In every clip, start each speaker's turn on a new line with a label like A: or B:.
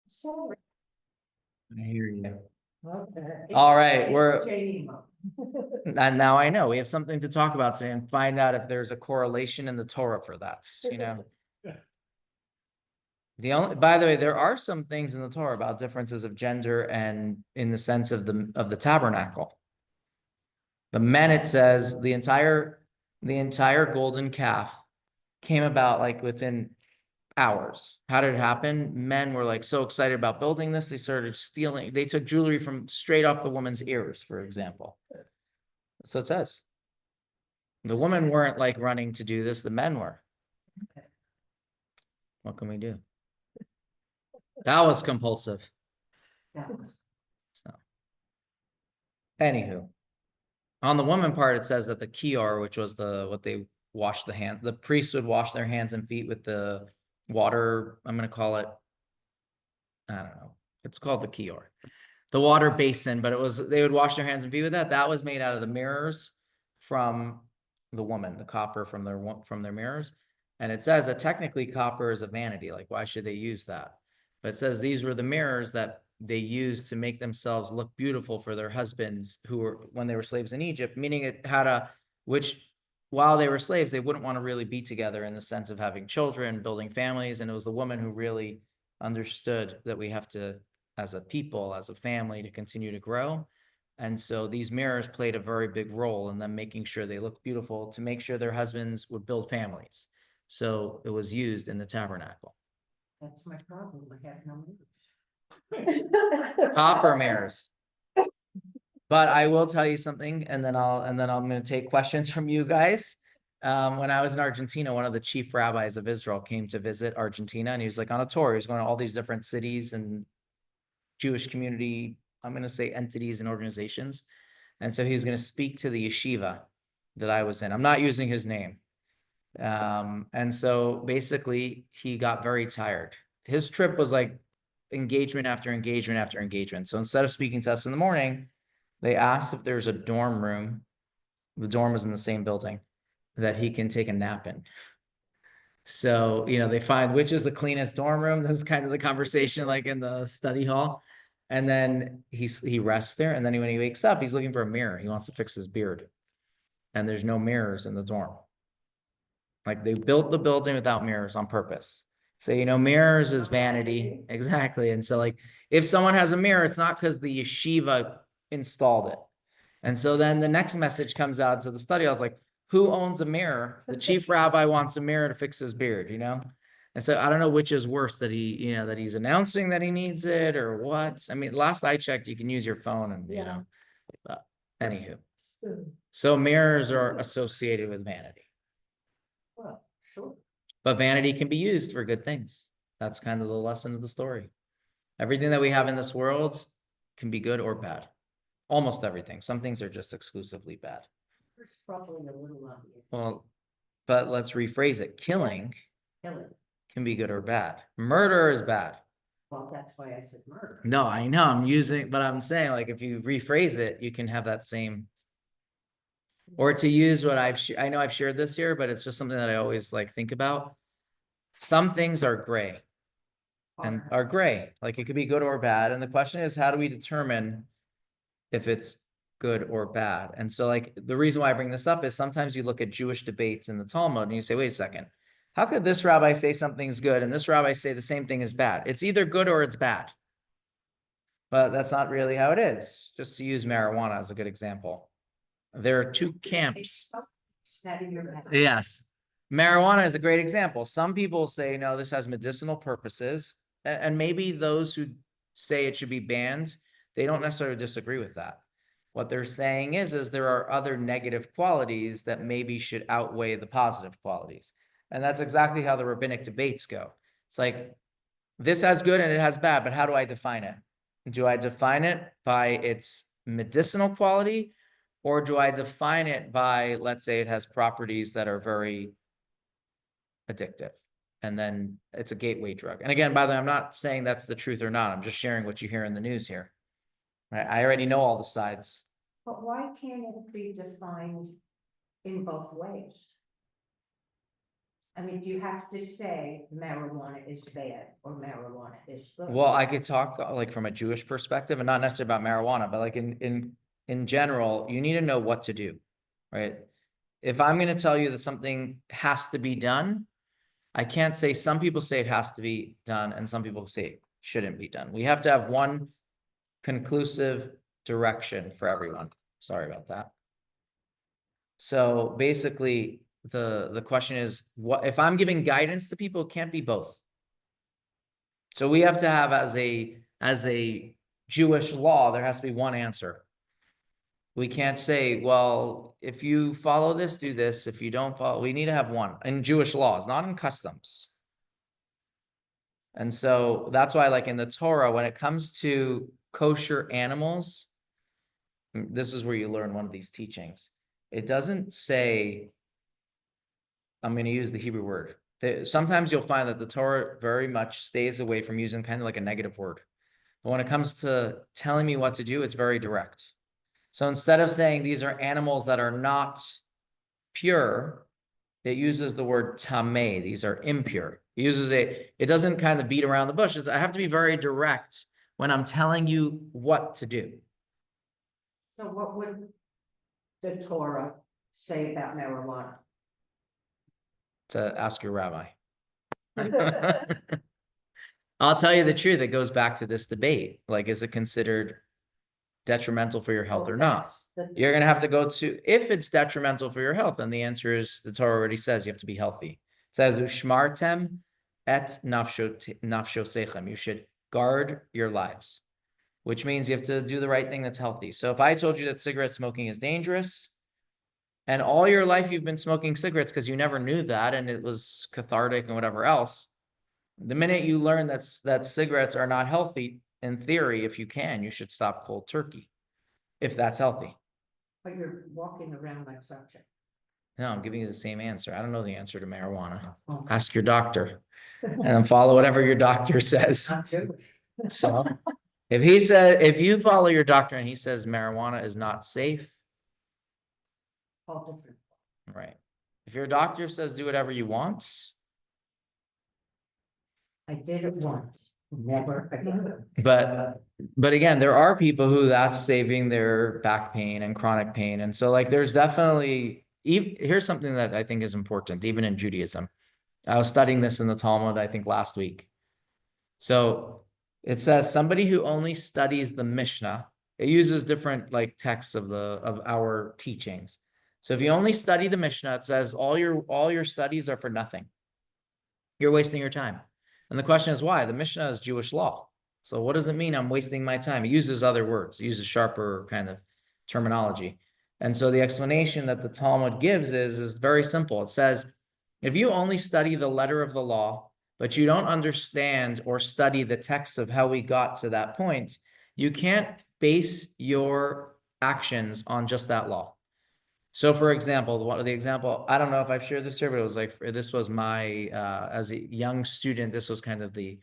A: So,
B: I hear you.
A: okay.
B: All right, we're,
A: JD.
B: and now I know we have something to talk about today and find out if there's a correlation in the Torah for that, you know? By the way, there are some things in the Torah about differences of gender and in the sense of the tabernacle. The men, it says the entire golden calf came about like within hours. How did it happen? Men were like so excited about building this, they started stealing. They took jewelry from straight off the woman's ears, for example. So it says. The women weren't like running to do this, the men were. What can we do? That was compulsive. So, anywho, on the woman part, it says that the kior, which was what they washed the priests would wash their hands and feet with the water. I'm going to call it, I don't know. It's called the kior, the water basin, but they would wash their hands and feet with that. That was made out of the mirrors from the woman, the copper from their mirrors. And it says that technically copper is a vanity. Like, why should they use that? But it says these were the mirrors that they used to make themselves look beautiful for their husbands who were, when they were slaves in Egypt, meaning it had which while they were slaves, they wouldn't want to really be together in the sense of having children, building families. And it was the woman who really understood that we have to, as a people, as a family, to continue to grow. And so these mirrors played a very big role in them making sure they looked beautiful, to make sure their husbands would build families. So it was used in the tabernacle.
A: That's my problem. I have no moves.
B: Copper mirrors. But I will tell you something, and then I'm going to take questions from you guys. When I was in Argentina, one of the chief rabbis of Israel came to visit Argentina, and he was like on a tour. He was going to all these different cities and Jewish community, I'm going to say entities and organizations. And so he was going to speak to the yeshiva that I was in. I'm not using his name. And so basically he got very tired. His trip was like engagement after engagement after engagement. So instead of speaking to us in the morning, they asked if there's a dorm room. The dorm was in the same building that he can take a nap in. So, they find which is the cleanest dorm room. This is kind of the conversation like in the study hall. And then he rests there. And then when he wakes up, he's looking for a mirror. He wants to fix his beard. And there's no mirrors in the dorm. Like they built the building without mirrors on purpose. So, mirrors is vanity. Exactly. And so like, if someone has a mirror, it's not because the yeshiva installed it. And so then the next message comes out to the study. I was like, who owns a mirror? The chief rabbi wants a mirror to fix his beard, And so I don't know which is worse, that that he's announcing that he needs it or what. I mean, last I checked, you can use your phone and, anywho. So mirrors are associated with vanity.
A: Well, sure.
B: But vanity can be used for good things. That's kind of the lesson of the story. Everything that we have in this world can be good or bad. Almost everything. Some things are just exclusively bad.
A: There's probably a little obvious.
B: Well, but let's rephrase it. Killing
A: Killing.
B: can be good or bad. Murder is bad.
A: Well, that's why I said murder.
B: No, I know but I'm saying like if you rephrase it, you can have that same, or to use what I know I've shared this here, but it's just something that I always like think about. Some things are gray and are gray. Like it could be good or bad. And the question is, how do we determine if it's good or bad? And so like the reason why I bring this up is sometimes you look at Jewish debates in the Talmud and you say, wait a second, how could this rabbi say something's good and this rabbi say the same thing is bad? It's either good or it's bad. But that's not really how it is. Just to use marijuana as a good example. There are two camps. Yes. Marijuana is a great example. Some people say, no, this has medicinal purposes. And maybe those who say it should be banned, they don't necessarily disagree with that. What they're saying is there are other negative qualities that maybe should outweigh the positive qualities. And that's exactly how the rabbinic debates go. It's like, this has good and it has bad, but how do I define it? Do I define it by its medicinal quality, or do I define it by, let's say it has properties that are very addictive, and then it's a gateway drug? And again, by the way, I'm not saying that's the truth or not. I'm just sharing what you hear in the news here. Right? I already know all the sides.
A: But why can't it be defined in both ways? I mean, do you have to say marijuana is bad or marijuana is good?
B: Well, I could talk like from a Jewish perspective and not necessarily about marijuana, but like in general, you need to know what to do, right? If I'm going to tell you that something has to be done, I can't say some people say it has to be done and some people say it shouldn't be done. We have to have one conclusive direction for everyone. Sorry about that. So basically, the question is, what if I'm giving guidance to people, it can't be both. So we have to have as a Jewish law, there has to be one answer. We can't say, well, if you follow this, do this. If you don't follow, we need to have one in Jewish laws, not in customs. And so that's why, like in the Torah, when it comes to kosher animals, this is where you learn one of these teachings. It doesn't say, I'm going to use the Hebrew word. Sometimes you'll find that the Torah very much stays away from using kind of like a negative word. But when it comes to telling me what to do, it's very direct. So instead of saying these are animals that are not pure, it uses the word tameh. These are impure. It uses it doesn't kind of beat around the bushes. I have to be very direct when I'm telling you what to do.
A: So what would the Torah say about marijuana?
B: To ask your rabbi. I'll tell you the truth. It goes back to this debate. Like, is it considered detrimental for your health or not? You're going to have to go to, if it's detrimental for your health, then the answer is, the Torah already says you have to be healthy. It says, Ushmartem et nafshosechem. You should guard your lives, which means you have to do the right thing that's healthy. So if I told you that cigarette smoking is dangerous, and all your life you've been smoking cigarettes because you never knew that, and it was cathartic and whatever else, the minute you learn that cigarettes are not healthy, in theory, if you can, you should stop cold turkey, if that's healthy.
A: But you're walking around like such a.
B: No, I'm giving you the same answer. I don't know the answer to marijuana.
A: Oh.
B: Ask your doctor and follow whatever your doctor says.
A: Not Jewish.
B: So if you follow your doctor and he says marijuana is not safe,
A: All different.
B: right? If your doctor says do whatever you want,
A: I did it once, never again.
B: but again, there are people who that's saving their back pain and chronic pain. And so like, there's definitely, here's something that I think is important, even in Judaism. I was studying this in the Talmud, I think last week. So it says somebody who only studies the Mishnah, it uses different like texts of our teachings. So if you only study the Mishnah, it says all your studies are for nothing. You're wasting your time. And the question is why? The Mishnah is Jewish law. So what does it mean I'm wasting my time? It uses other words, it uses sharper kind of terminology. And so the explanation that the Talmud gives is very simple. It says, if you only study the letter of the law, but you don't understand or study the text of how we got to that point, you can't base your actions on just that law. So for example, the example, I don't know if I've shared this here, but it was like, this was my, as a young student, this was kind of the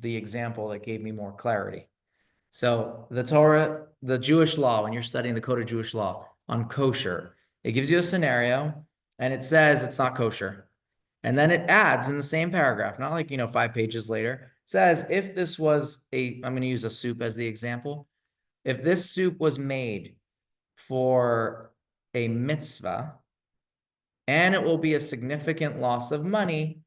B: example that gave me more clarity. So the Torah, the Jewish law, when you're studying the code of Jewish law on kosher, it gives you a scenario and it says it's not kosher. And then it adds in the same paragraph, not like, 5 pages later, it says, if this was I'm going to use a soup as the example. If this soup was made for a mitzvah and it will be a significant loss of money,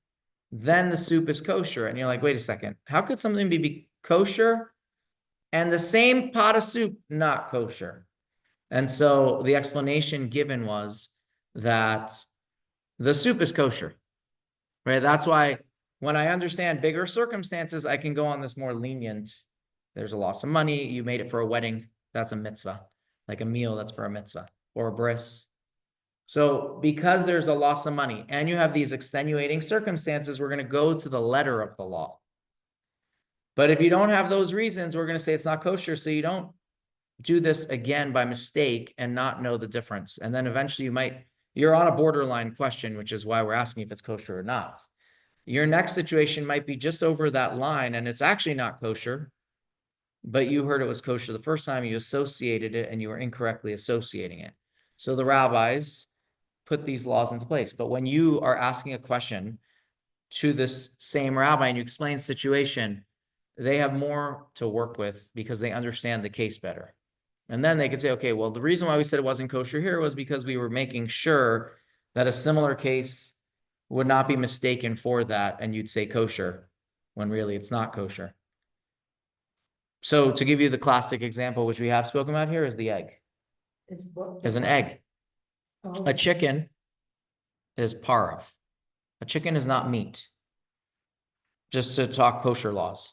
B: then the soup is kosher. And you're like, wait a second, how could something be kosher and the same pot of soup not kosher? And so the explanation given was that the soup is kosher, right? That's why when I understand bigger circumstances, I can go on this more lenient. There's a loss of money. You made it for a wedding. That's a mitzvah, like a meal that's for a mitzvah or a bris. So because there's a loss of money and you have these extenuating circumstances, we're going to go to the letter of the law. But if you don't have those reasons, we're going to say it's not kosher. So you don't do this again by mistake and not know the difference. And then eventually you're on a borderline question, which is why we're asking if it's kosher or not. Your next situation might be just over that line and it's actually not kosher, but you heard it was kosher the first time, you associated it and you were incorrectly associating it. So the rabbis put these laws into place. But when you are asking a question to this same rabbi and you explain the situation, they have more to work with because they understand the case better. And then they could say, okay, well, the reason why we said it wasn't kosher here was because we were making sure that a similar case would not be mistaken for that, and you'd say kosher, when really it's not kosher. So to give you the classic example, which we have spoken about here, is the egg. Is an egg.
A: Oh,
B: A chicken is parv. A chicken is not meat. Just to talk kosher laws.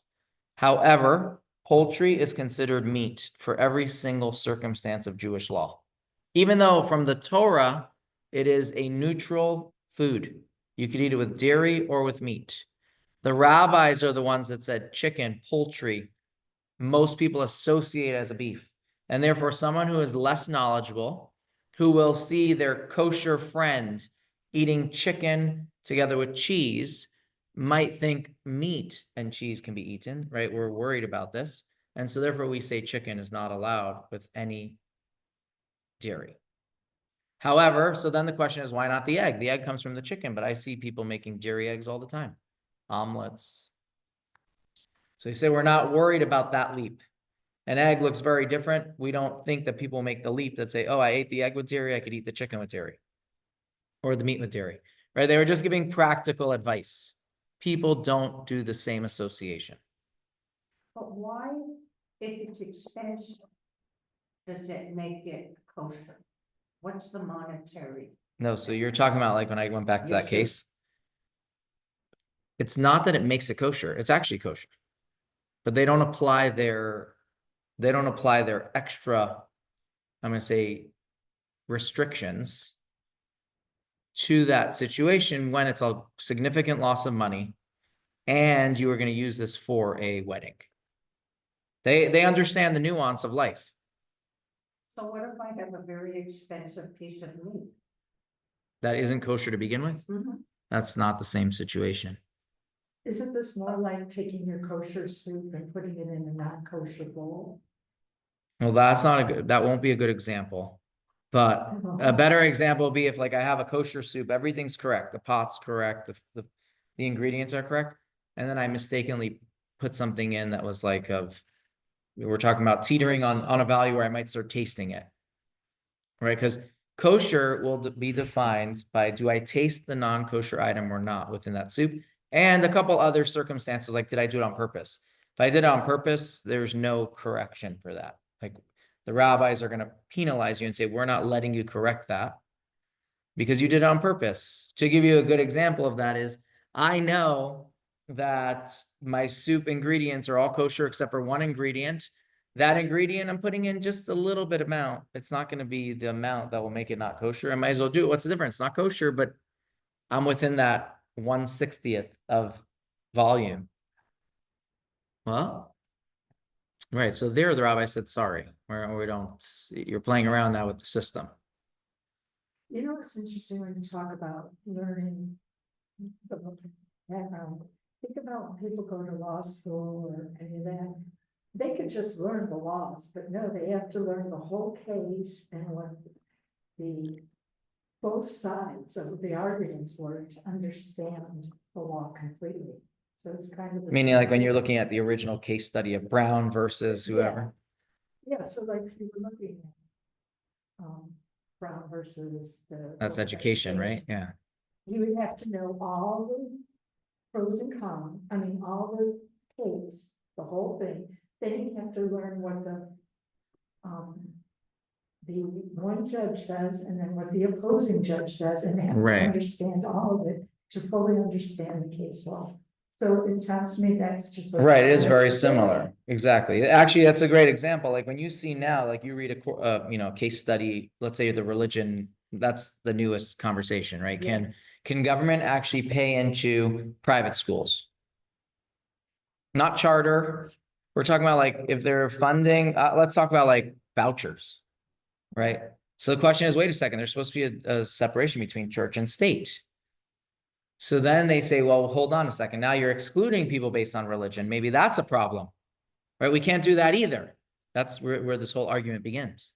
B: However, poultry is considered meat for every single circumstance of Jewish law. Even though from the Torah, it is a neutral food. You could eat it with dairy or with meat. The rabbis are the ones that said chicken, poultry, most people associate as a beef. And therefore, someone who is less knowledgeable, who will see their kosher friend eating chicken together with cheese, might think meat and cheese can be eaten, right? We're worried about this. And so therefore we say chicken is not allowed with any dairy. However, so then the question is, why not the egg? The egg comes from the chicken, but I see people making dairy eggs all the time. Omelets. So you say we're not worried about that leap. An egg looks very different. We don't think that people make the leap that say, oh, I ate the egg with dairy, I could eat the chicken with dairy. Or the meat with dairy, right? They were just giving practical advice. People don't do the same association.
A: but why, if it's expensive, does it make it kosher? What's the monetary?
B: No, so you're talking about like when I went back to that
A: Yes, sir.
B: case. It's not that it makes it kosher. It's actually kosher. But they don't apply their extra, I'm going to say, restrictions to that situation when it's a significant loss of money and you are going to use this for a wedding. They understand the nuance of life.
A: So what if I have a very expensive piece of meat?
B: That isn't kosher to begin with.
A: Mhm.
B: That's not the same situation.
C: Isn't this more like taking your kosher soup and putting it in a non-kosher bowl?
B: Well, that won't be a good example. But a better example would be if like I have a kosher soup, everything's correct. The pot's correct. The ingredients are correct. And then I mistakenly put something in that was like we're talking about teetering on a value where I might start tasting it. Right? Because kosher will be defined by, do I taste the non-kosher item or not within that soup? And a couple other circumstances, like did I do it on purpose? If I did it on purpose, there's no correction for that. Like the rabbis are going to penalize you and say, we're not letting you correct that because you did it on purpose. To give you a good example of that is, I know that my soup ingredients are all kosher except for one ingredient. That ingredient I'm putting in just a little bit amount. It's not going to be the amount that will make it not kosher. I might as well do it. What's the difference? It's not kosher, but I'm within that 1/60th of volume. Well, right. So there the rabbi said, sorry, we don't, you're playing around now with the system.
C: You know, it's interesting when you talk about learning the background. Think about when people go to law school or any of that. They could just learn the laws, but no, they have to learn the whole case and what the both sides of the arguments were to understand the law completely. So it's kind of the
B: Meaning
C: same
B: like when you're
C: thing.
B: looking at the original case study of Brown versus whoever.
C: Yeah, so like if you were looking at Brown versus the.
B: That's
C: Board of
B: education, right? Yeah.
C: You would have to know all the pros and cons, I mean, all the case, the whole thing. Then you have to learn what the one judge says and then what the opposing judge says and have to
B: Right.
C: understand all of it to fully understand the case law. So it sounds to me that's just. what
B: Right, it is
C: you're
B: very
C: saying.
B: similar. Exactly. Actually, that's a great example. Like when you see now, like you read a case study, let's say the religion, that's the newest conversation, right?
C: Yeah.
B: Can government actually pay into private schools? Not charter. We're talking about like if they're funding, let's talk about like vouchers, right? So the question is, wait a second, there's supposed to be a separation between church and state. So then they say, well, hold on a second. Now you're excluding people based on religion. Maybe that's a problem, right? We can't do that either. That's where this whole argument begins.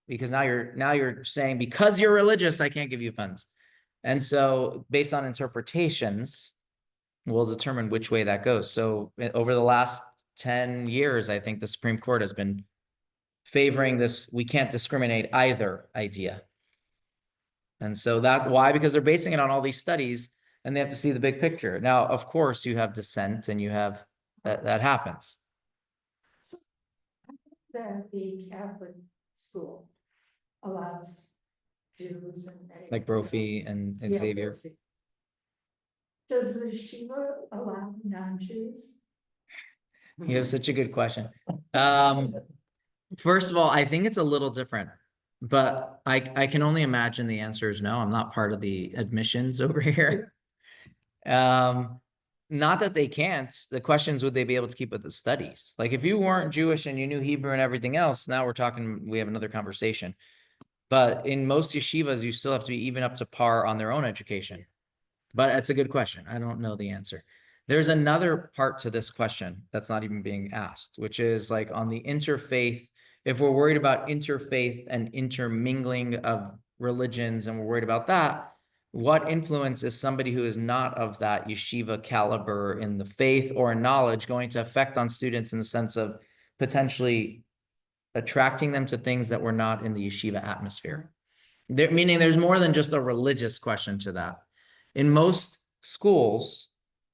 B: Because now you're saying, because you're religious, I can't give you funds. And so based on interpretations, we'll determine which way that goes. So over the last 10 years, I think the Supreme Court has been favoring this, we can't discriminate either idea. And so why? Because they're basing it on all these studies and they have to see the big picture. Now, of course, you have dissent and you have that happens.
C: That the Catholic school allows Jews and.
B: Like Brophy and
C: Yeah,
B: Xavier.
C: Brophy. Does the yeshiva allow non-Jews?
B: You have such a good question. First of all, I think it's a little different, but I can only imagine the answer is no. I'm not part of the admissions over here. Not that they can't. The question is, would they be able to keep with the studies? Like if you weren't Jewish and you knew Hebrew and everything else, now we have another conversation. But in most yeshivas, you still have to be even up to par on their own education. But it's a good question. I don't know the answer. There's another part to this question that's not even being asked, which is like on the interfaith, if we're worried about interfaith and intermingling of religions and we're worried about that, what influence is somebody who is not of that yeshiva caliber in the faith or in knowledge going to affect on students in the sense of potentially attracting them to things that were not in the yeshiva atmosphere? Meaning there's more than just a religious question to that. In most schools,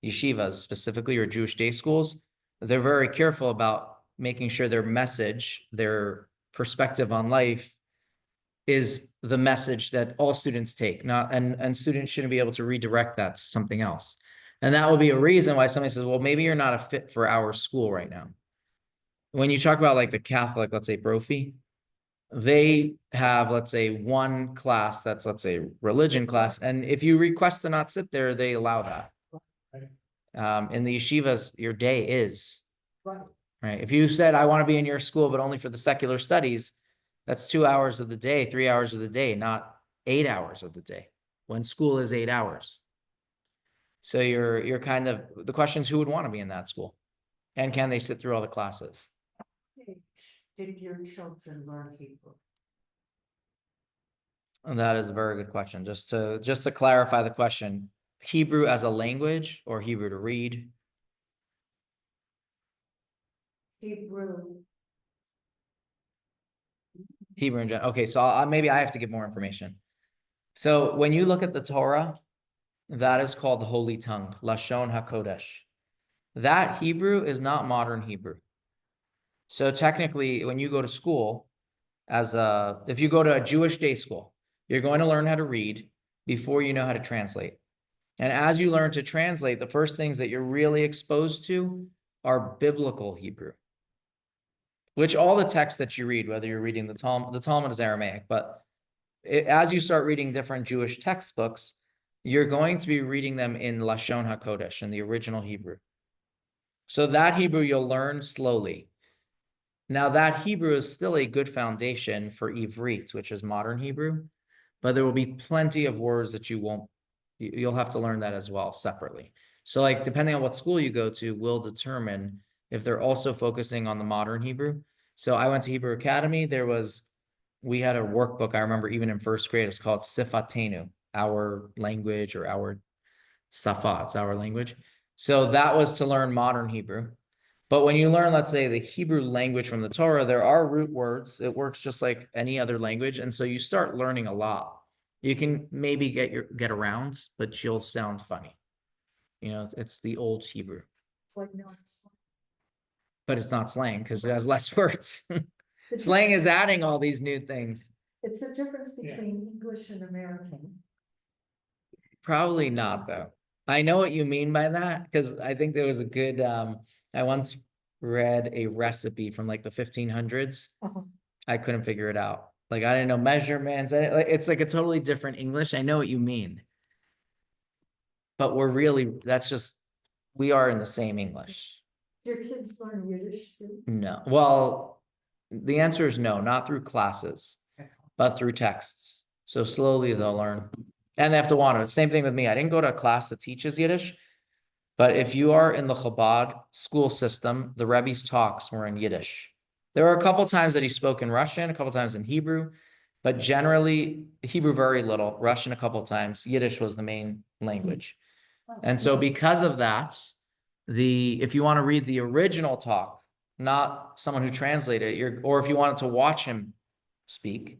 B: yeshivas specifically, or Jewish day schools, they're very careful about making sure their message, their perspective on life is the message that all students take, and students shouldn't be able to redirect that to something else. And that would be a reason why somebody says, well, maybe you're not a fit for our school right now. When you talk about like the Catholic, let's say Brophy, they have, let's say, one class that's, let's say, religion class. And if you request to not sit there, they allow that. In the yeshivas, your day is. Right. If you said, I want to be in your school, but only for the secular studies, that's 2 hours of the day, 3 hours of the day, not 8 hours of the day, when school is 8 hours. So you're kind of, the question is, who would want to be in that school? And can they sit through all the classes?
A: Did your children learn Hebrew?
B: And that is a very good question. Just to clarify the question, Hebrew as a language or Hebrew to read? Hebrew in general. Okay, so maybe I have to give more information. So when you look at the Torah, that is called the Holy Tongue, Lashon HaKodesh. That Hebrew is not modern Hebrew. So technically, when you go to school, if you go to a Jewish day school, you're going to learn how to read before you know how to translate. And as you learn to translate, the first things that you're really exposed to are biblical Hebrew, which all the texts that you read, whether you're reading the Talmud is Aramaic, but as you start reading different Jewish textbooks, you're going to be reading them in Lashon HaKodesh, in the original Hebrew. So that Hebrew you'll learn slowly. Now that Hebrew is still a good foundation for Ivrit, which is modern Hebrew, but there will be plenty of words that you'll have to learn that as well separately. So like, depending on what school you go to will determine if they're also focusing on the modern Hebrew. So I went to Hebrew Academy. We had a workbook. I remember even in first grade, it was called Sifatenu, our language, or our Safa, it's our language. So that was to learn modern Hebrew. But when you learn, let's say, the Hebrew language from the Torah, there are root words. It works just like any other language. And so you start learning a lot. You can maybe get around, but you'll sound funny. You know, it's the old Hebrew.
C: It's like no.
B: But it's not slang because it has less words. Slang is adding all these new things.
C: It's the difference between English and American.
B: Probably not, though. I know what you mean by that, because I think there was a good, I once read a recipe from like the 1500s. I couldn't figure it out. Like, I didn't know measurements. It's like a totally different English. I know what you mean. But we are in the same English.
C: Do your kids learn Yiddish too?
B: No. Well, the answer is no, not through classes, but through texts. So slowly they'll learn. And they have to want it. Same thing with me. I didn't go to a class that teaches Yiddish, but if you are in the Chabad school system, the Rebbe's talks were in Yiddish. There were a couple times that he spoke in Russian, a couple times in Hebrew, But generally Hebrew very little, Russian a couple times, Yiddish was the main language. And so because of that, if you want to read the original talk, not someone who translated it, or if you wanted to watch him speak,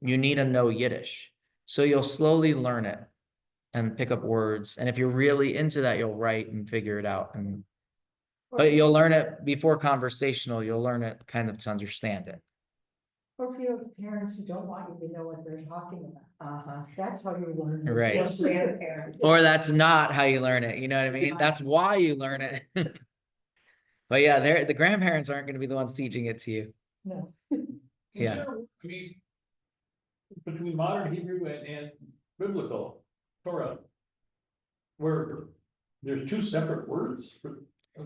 B: you need to know Yiddish. So you'll slowly learn it and pick up words. And if you're really into that, you'll write and figure it out. But you'll learn it before conversational, you'll learn it kind of to understand it.
C: Or if you have parents who don't want you to know what they're talking about, that's how you learn. it.
B: Right.
A: Or grandparents.
B: Or that's not how you learn it. You know what I mean? That's why you learn it. But yeah, the grandparents aren't going to be the ones teaching it to you.
C: No.
B: Yeah.
D: I mean, between modern Hebrew and biblical Torah, where there's two separate words for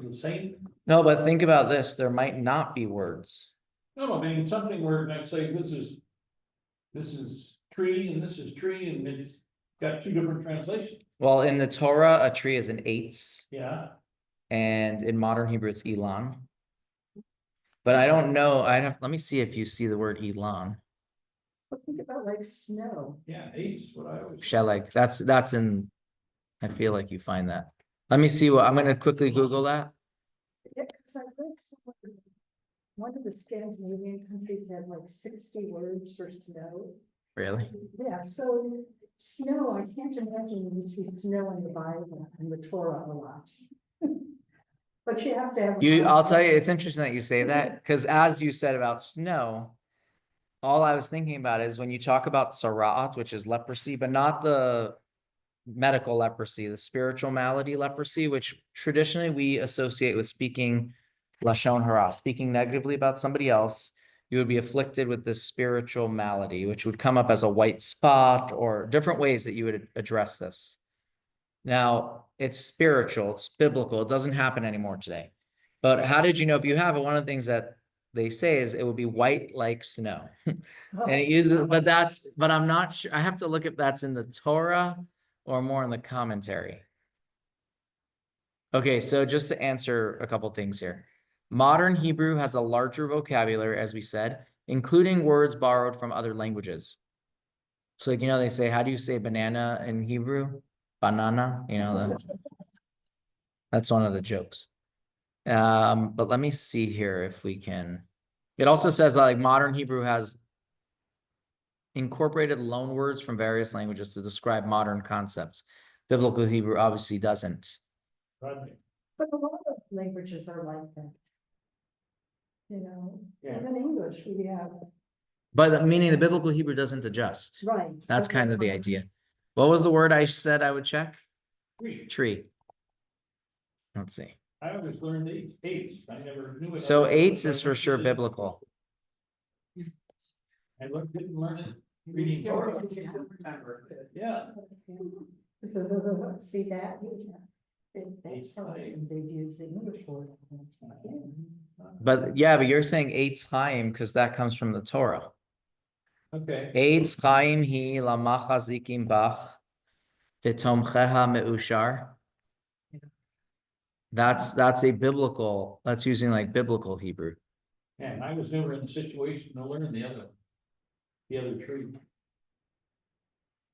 D: the same.
B: No, but think about this. There might not be words.
D: No, I mean, something where I say this is tree and this is tree and it's got two different translations.
B: Well, in the Torah, a tree is an eitz,
D: Yeah,
B: and in modern Hebrew, it's Elon. But I don't know. Let me see if you see the word Elon.
C: But think about like snow.
D: yeah, eight's what I always.
B: Sheleg. That's in. I feel like you find that. Let me see I'm going to quickly Google that.
C: Yeah, because I read somewhere, one of the Scandinavian countries has like 60 words for snow.
B: Really?
C: Yeah, so snow, I can't imagine you see snow in the Bible and the Torah a lot. But you have to have.
B: I'll tell you, it's interesting that you say that, because as you said about snow, all I was thinking about is when you talk about tzara'at, which is leprosy, but not the medical leprosy, the spiritual malady leprosy, which traditionally we associate with speaking lashon hara, speaking negatively about somebody else. You would be afflicted with this spiritual malady, which would come up as a white spot or different ways that you would address this. Now, it's spiritual, it's biblical, it doesn't happen anymore today. But how did you know if you have it? One of the things that they say is it will be white like snow. And it uses, but I'm not sure. I have to look if that's in the Torah or more in the commentary. Okay, so just to answer a couple things here. Modern Hebrew has a larger vocabulary, as we said, including words borrowed from other languages. So, they say, how do you say banana in Hebrew? Banana, that's one of the jokes. But let me see here if we can. It also says like modern Hebrew has incorporated loan words from various languages to describe modern concepts. Biblical Hebrew obviously doesn't.
D: Right.
C: But a lot of languages are like that.
D: Yeah.
C: Even English, we have.
B: But meaning the biblical Hebrew doesn't adjust.
C: Right.
B: That's kind of the idea. What was the word I said I would check?
D: Tree.
B: Tree. Let's see.
D: I always learned eights. I never knew it.
B: So eights is for sure biblical.
D: I didn't learn it reading Torah. Yeah.
C: See that? That's how they use the English word.
B: But you're saying eitz chaim because that comes from the Torah.
D: Okay.
B: Eitz chaim hi lamachazikim bach v'tomcheha meushar. That's that's using like biblical Hebrew.
D: And I was never in the situation to learn the other tree.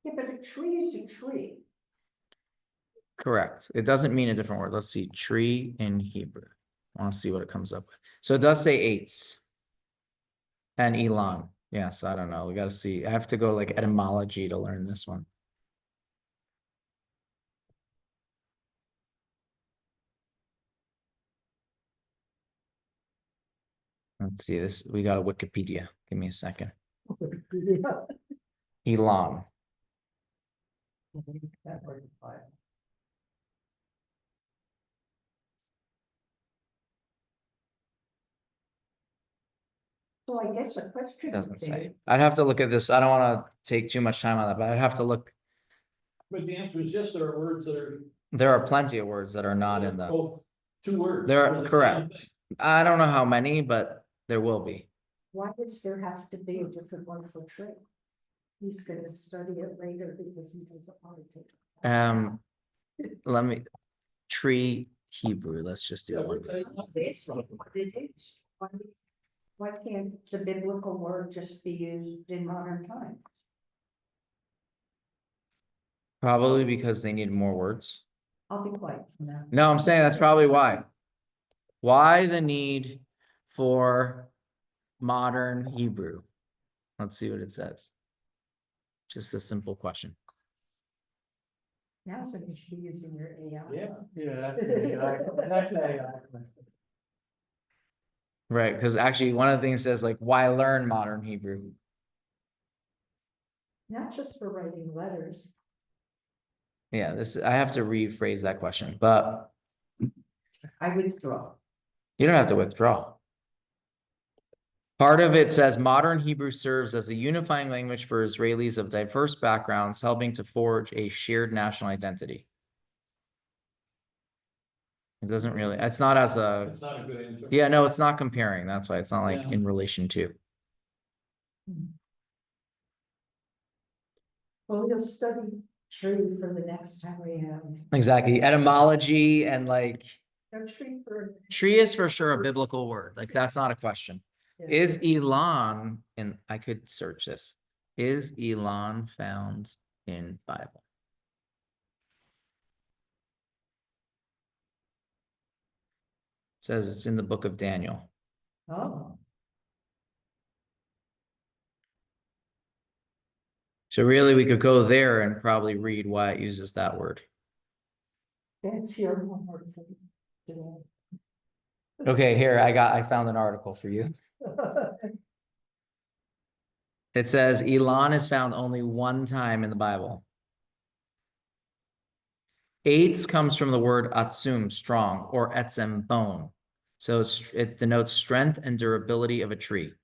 A: Yeah, but a tree is a tree.
B: Correct. It doesn't mean a different word. Let's see. Tree in Hebrew. I want to see what it comes up with. So it does say eitz and Elon. Yes, I don't know. We got to see. I have to go like etymology to learn this one. Let's see this. We got a Wikipedia. Give me a second. Elon.
A: So I guess a question.
B: Doesn't
A: would
B: say.
A: be,
B: I'd have to look at this. I don't want to take too much time on that, but I'd have to look.
D: But the answer is yes, there are words that are.
B: There are plenty of words that are not in the.
D: Both two words.
B: There are-
D: for the
B: correct.
D: same thing.
B: I don't know how many, but there will be.
C: Why does there have to be a different one for tree? He's gonna study it later because he doesn't want to take it.
B: Let me. Tree Hebrew. Let's just do
D: Yeah,
B: one.
D: we're-
A: Basically what it is. What Why can't the biblical word just be used in modern times?
B: Probably because they need more words.
A: I'll be quiet for now.
B: No, I'm saying that's probably why. Why the need for modern Hebrew? Let's see what it says. Just a simple question.
C: Now's when you should be using your AI.
D: Yeah.
E: Yeah, that's an AI.
B: Right, because actually one of the things says like, why learn modern Hebrew?
C: Not just for writing letters.
B: Yeah, I have to rephrase that question, but
A: I withdraw.
B: you don't have to withdraw. Part of it says modern Hebrew serves as a unifying language for Israelis of diverse backgrounds, helping to forge a shared national identity. It doesn't really, it's not as a,
D: It's not a good answer.
B: yeah, no, it's not comparing. That's why it's not like
D: Yeah.
B: in relation to.
C: Well, you'll study tree for the next time we have.
B: Exactly. Etymology and like,
C: A tree for.
B: tree is for sure a biblical word. Like that's not a question.
C: Yeah.
B: Is Elon, and I could search this, is Elon found in Bible? Says it's in the book of Daniel.
C: Oh,
B: So really we could go there and probably read why it uses that word.
C: that's your homework for today.
B: Okay, here I found an article for you. It says Elon is found only one time in the Bible. Eitz comes from the word atzum, strong, or etzem, bone. So it denotes strength and durability of a tree.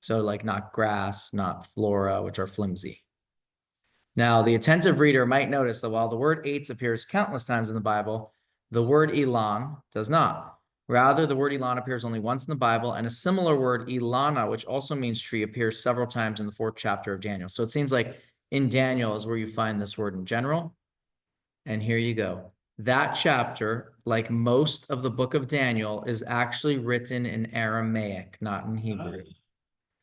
B: So like not grass, not flora, which are flimsy. Now, the attentive reader might notice that while the word eitz appears countless times in the Bible, the word Elon does not. Rather, the word Elon appears only once in the Bible, and a similar word, Elana, which also means tree, appears several times in the 4th chapter of Daniel. So it seems like in Daniel is where you find this word in general. And here you go. That chapter, like most of the book of Daniel, is actually written in Aramaic, not in Hebrew.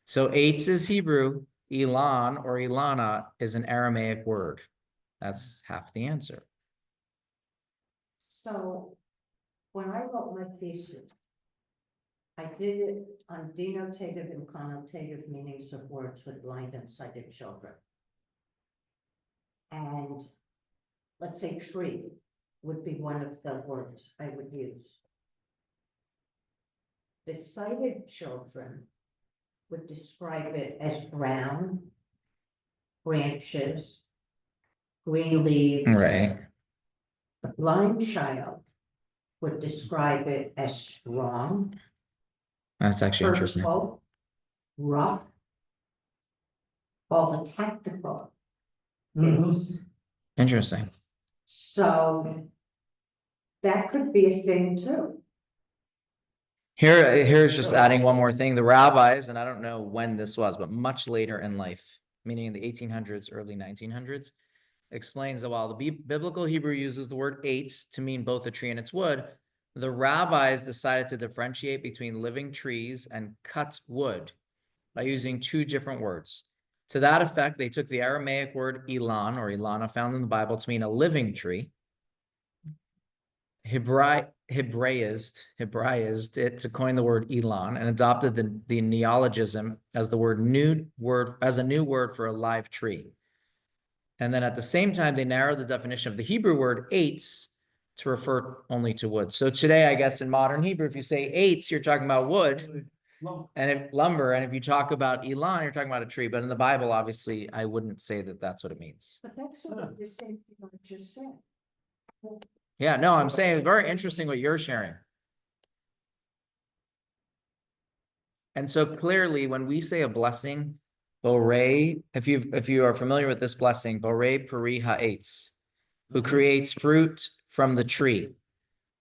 B: So eitz is Hebrew, Elon or Elana is an Aramaic word. That's half the answer.
A: So when I wrote my thesis, I did it on denotative and connotative meanings of words with blind and sighted children. And let's say tree would be one of the words I would use. The sighted children would describe it as brown, branches, green leaves.
B: Right.
A: The blind child would describe it as strong,
B: That's actually interesting.
A: hurtful, rough, all the tactical things.
B: Interesting.
A: So that could be a thing too.
B: Here's just adding one more thing. The rabbis, and I don't know when this was, but much later in life, meaning in the 1800s, early 1900s, explains that while the biblical Hebrew uses the word eitz to mean both a tree and its wood, the rabbis decided to differentiate between living trees and cut wood by using 2 different words. To that effect, they took the Aramaic word Elon or Elana found in the Bible to mean a living tree, Hebraized it to coin the word Elon, and adopted the neologism as a new word for a live tree. And then at the same time, they narrowed the definition of the Hebrew word eitz to refer only to wood. So today, I guess in modern Hebrew, if you say eitz, you're talking about wood and lumber. And if you talk about Elon, you're talking about a tree. But in the Bible, obviously, I wouldn't say that that's what it means.
A: But that's sort of the same thing I just said.
B: Yeah, no, I'm saying it's very interesting what you're sharing. And so clearly, when we say a blessing, Borei, if you are familiar with this blessing, Borei Peri Ha'etz, who creates fruit from the tree,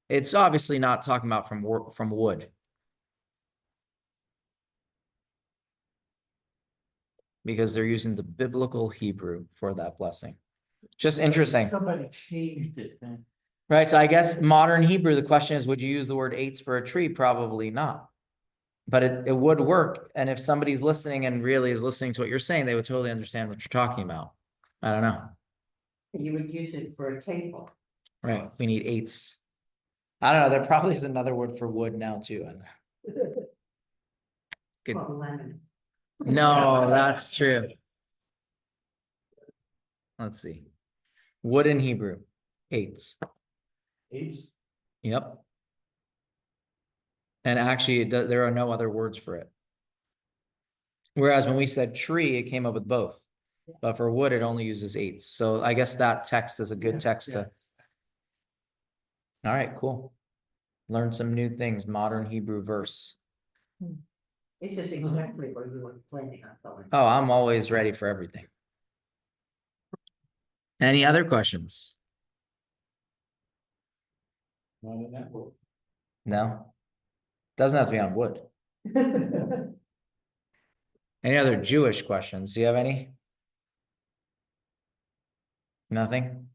B: it's obviously not talking about from wood. Because they're using the biblical Hebrew for that blessing. Just interesting.
E: Somebody changed it then.
B: Right, so I guess modern Hebrew, the question is, would you use the word eitz for a tree? Probably not. but it would work. And if somebody's listening and really is listening to what you're saying, they would totally understand what you're talking about. I don't know. You
A: would use it for a table.
B: Right, we need eights. I don't know, there probably is another word for wood now too. Good.
A: Called lemon.
B: No, that's true. Let's see. Wood in Hebrew, eights.
D: Eights?
B: Yep. And actually, there are no other words for it. Whereas when we said tree, it came up with both. But for wood, it only uses eights. So I guess that text is a good text to. All right, cool. Learn some new things, modern Hebrew verse.
A: This is exactly where you were planning on going.
B: Oh, I'm always ready for everything. Any other questions?
D: Not in that book.
B: No? Doesn't have to be on wood. Any other Jewish questions? Do you have any? Nothing?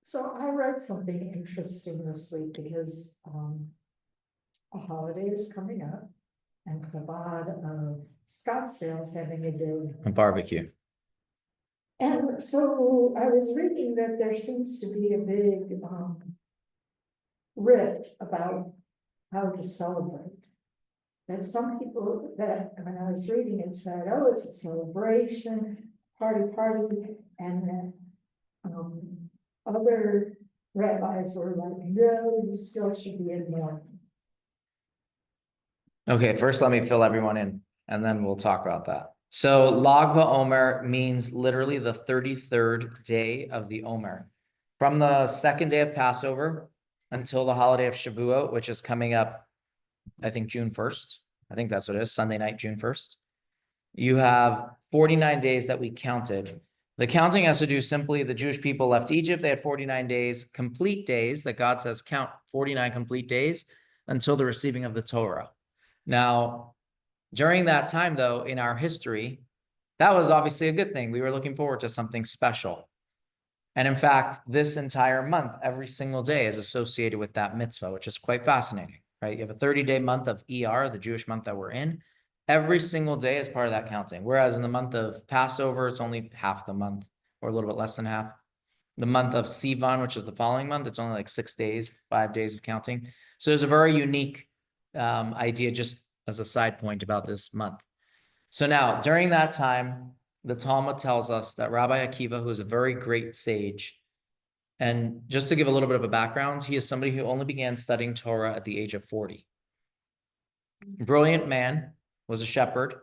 C: So I read something interesting this week because a holiday is coming up and Chabad of Scottsdale is having a day.
B: A barbecue.
C: And so I was reading that there seems to be a big rift about how to celebrate. And some people that, when I was reading it, said, oh, it's a celebration, party, and then other rabbis were like, no, you still should be in mourning.
B: Okay, first let me fill everyone in and then we'll talk about that. So Lag BaOmer means literally the 33rd day of the Omer. From the second day of Passover until the holiday of Shavuot, which is coming up, I think June 1st. I think that's what it is, Sunday night, June 1st. You have 49 days that we counted. The counting has to do simply, the Jewish people left Egypt, they had 49 days, complete days, that God says count 49 complete days until the receiving of the Torah. Now, during that time, though, in our history, that was obviously a good thing. We were looking forward to something special. And in fact, this entire month, every single day is associated with that mitzvah, which is quite fascinating, right? You have a 30-day month of ER, the Jewish month that we're in. Every single day is part of that counting. Whereas in the month of Passover, it's only half the month or a little bit less than half. The month of Sivan, which is the following month, it's only like 6 days, 5 days of counting. So there's a very unique idea, just as a side point about this month. So now, during that time, the Talmud tells us that Rabbi Akiva, who is a very great sage, and just to give a little bit of a background, he is somebody who only began studying Torah at the age of 40. Brilliant man, was a shepherd.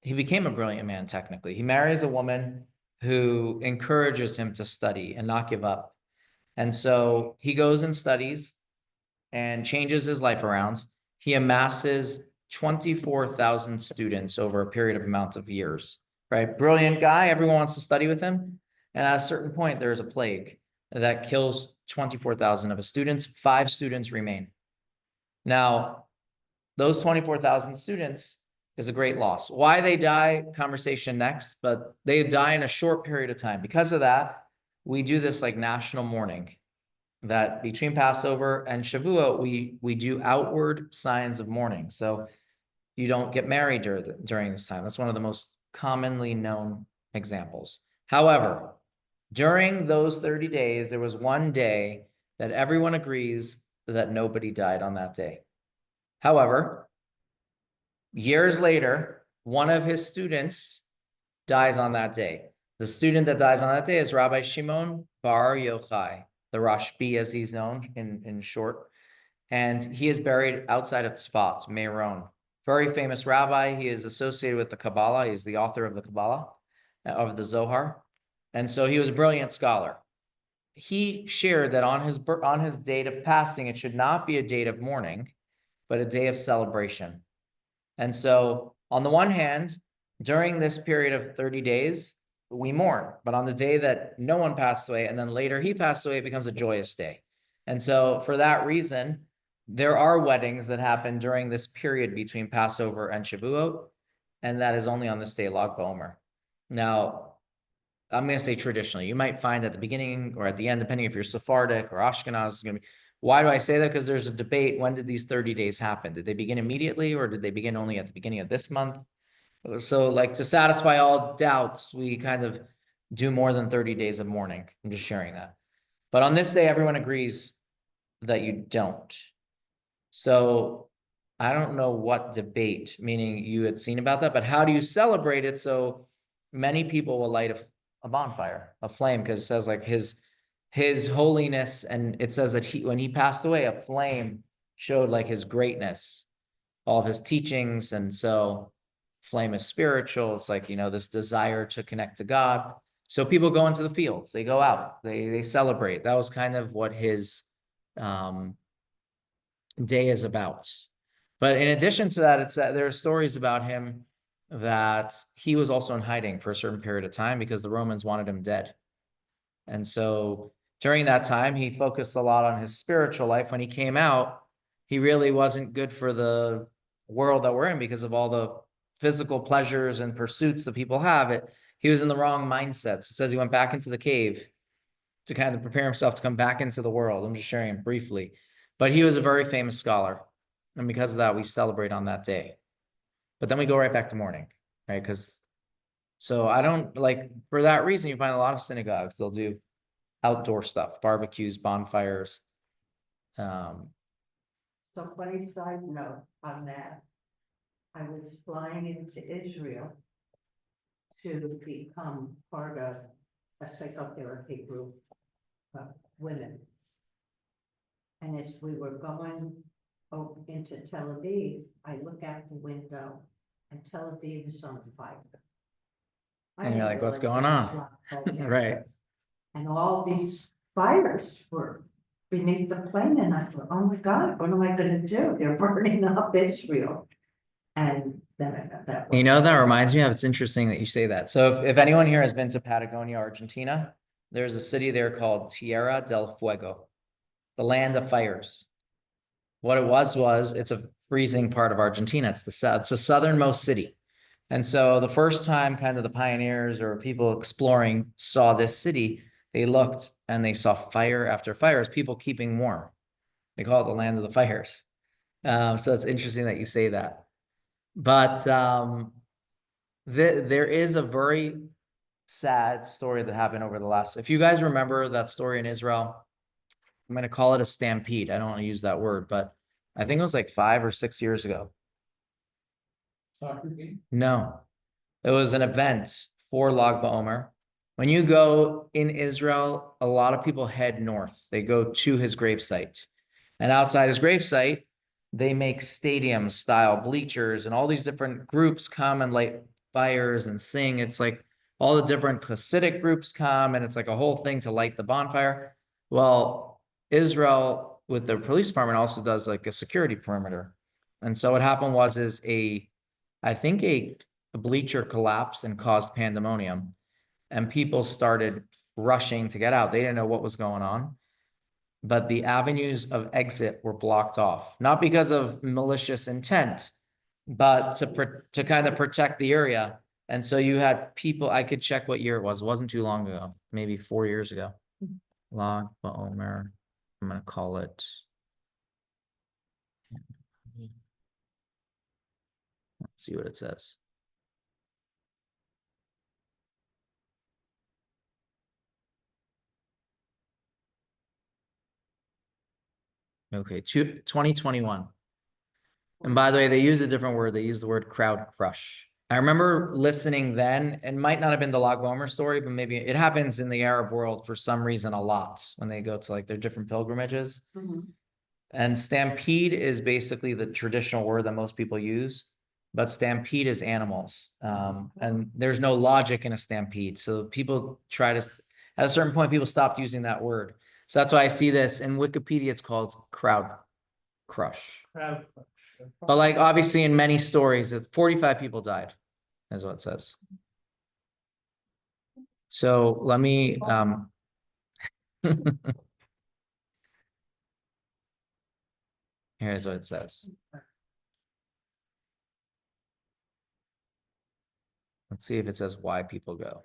B: He became a brilliant man, technically. He marries a woman who encourages him to study and not give up. And so he goes and studies and changes his life around. He amasses 24,000 students over a period of amount of years, right? Brilliant guy, everyone wants to study with him. And at a certain point, there's a plague that kills 24,000 of his students. 5 students remain. Now, those 24,000 students is a great loss. Why they die, conversation next, but they die in a short period of time. Because of that, we do this like national mourning, that between Passover and Shavuot, we do outward signs of mourning. So you don't get married during this time. That's one of the most commonly known examples. However, during those 30 days, there was one day that everyone agrees that nobody died on that day. However, years later, one of his students dies on that day. The student that dies on that day is Rabbi Shimon Bar Yochai, the Rashbi as he's known in short. And he is buried outside of Tzfat, Meron. Very famous rabbi. He is associated with the Kabbalah. He's the author of the Kabbalah, of the Zohar. And so he was a brilliant scholar. He shared that on his date of passing, it should not be a date of mourning, but a day of celebration. And so on the one hand, during this period of 30 days, we mourn. But on the day that no one passed away, and then later he passed away, it becomes a joyous day. And so for that reason, there are weddings that happen during this period between Passover and Shavuot, and that is only on this day, Lag BaOmer. Now, I'm going to say traditionally, you might find at the beginning or at the end, depending if you're Sephardic or Ashkenaz, it's going to be, Why do I say that? Because there's a debate. When did these 30 days happen? Did they begin immediately or did they begin only at the beginning of this month? So like to satisfy all doubts, we kind of do more than 30 days of mourning. I'm just sharing that. But on this day, everyone agrees that you don't. So I don't know what debate, meaning you had seen about that, but how do you celebrate it? So many people will light a bonfire, a flame, because it says like his holiness, and it says that when he passed away, a flame showed like his greatness, all of his teachings. And so flame is spiritual. It's like, this desire to connect to God. So people go into the fields, they go out, they celebrate. That was kind of what his day is about. But in addition to that, it's that there are stories about him that he was also in hiding for a certain period of time because the Romans wanted him dead. And so during that time, he focused a lot on his spiritual life. When he came out, he really wasn't good for the world that we're in because of all the physical pleasures and pursuits that people have. He was in the wrong mindsets. It says he went back into the cave to kind of prepare himself to come back into the world. I'm just sharing it briefly. But he was a very famous scholar. And because of that, we celebrate on that day. But then we go right back to mourning, right? So I don't for that reason, you find a lot of synagogues, they'll do outdoor stuff, barbecues, bonfires.
A: So funny side note on that. I was flying into Israel to become part of a psychotherapy group of women. And as we were going into Tel Aviv, I look out the window and Tel Aviv is on fire.
B: And you're like, what's going on? Right.
A: And all these fires were beneath the plane, and I thought, oh my God, what am I gonna do? They're burning up Israel. And then I found out.
B: That reminds me of, it's interesting that you say that. So if anyone here has been to Patagonia, Argentina, there's a city there called Tierra del Fuego, the land of fires. What it was it's a freezing part of Argentina. It's the southernmost city. And so the first time kind of the pioneers or people exploring saw this city, they looked and they saw fire after fire as people keeping warm. They call it the land of the fires. So it's interesting that you say that. But there is a very sad story that happened over the last, if you guys remember that story in Israel, I'm going to call it a stampede. I don't want to use that word, but I think it was like 5 or 6 years ago.
D: Soccer game?
B: No, it was an event for Lag BaOmer. When you go in Israel, a lot of people head north. They go to his gravesite. And outside his gravesite, they make stadium style bleachers, and all these different groups come and light fires and sing. It's like all the different Hasidic groups come, and it's like a whole thing to light the bonfire. Well, Israel with the police department also does like a security perimeter. And so what happened was I think a bleacher collapsed and caused pandemonium, and people started rushing to get out. They didn't know what was going on, but the avenues of exit were blocked off, not because of malicious intent, but to kind of protect the area. And so you had people, I could check what year it was. It wasn't too long ago, maybe 4 years ago. Lag BaOmer, I'm going to call it. Let's see what it says. Okay, 2021. And by the way, they use a different word. They use the word crowd crush. I remember listening then, and might not have been the Lag BaOmer story, but maybe it happens in the Arab world for some reason a lot when they go to like their different pilgrimages.
A: Mhm.
B: And stampede is basically the traditional word that most people use, but stampede is animals. And there's no logic in a stampede. So people try to, at a certain point, people stopped using that word. So that's why I see this in Wikipedia, it's called crowd crush.
E: Crowd.
B: But like obviously in many stories, it's 45 people died, is what it says. So let me here's what it says. Let's see if it says why people go.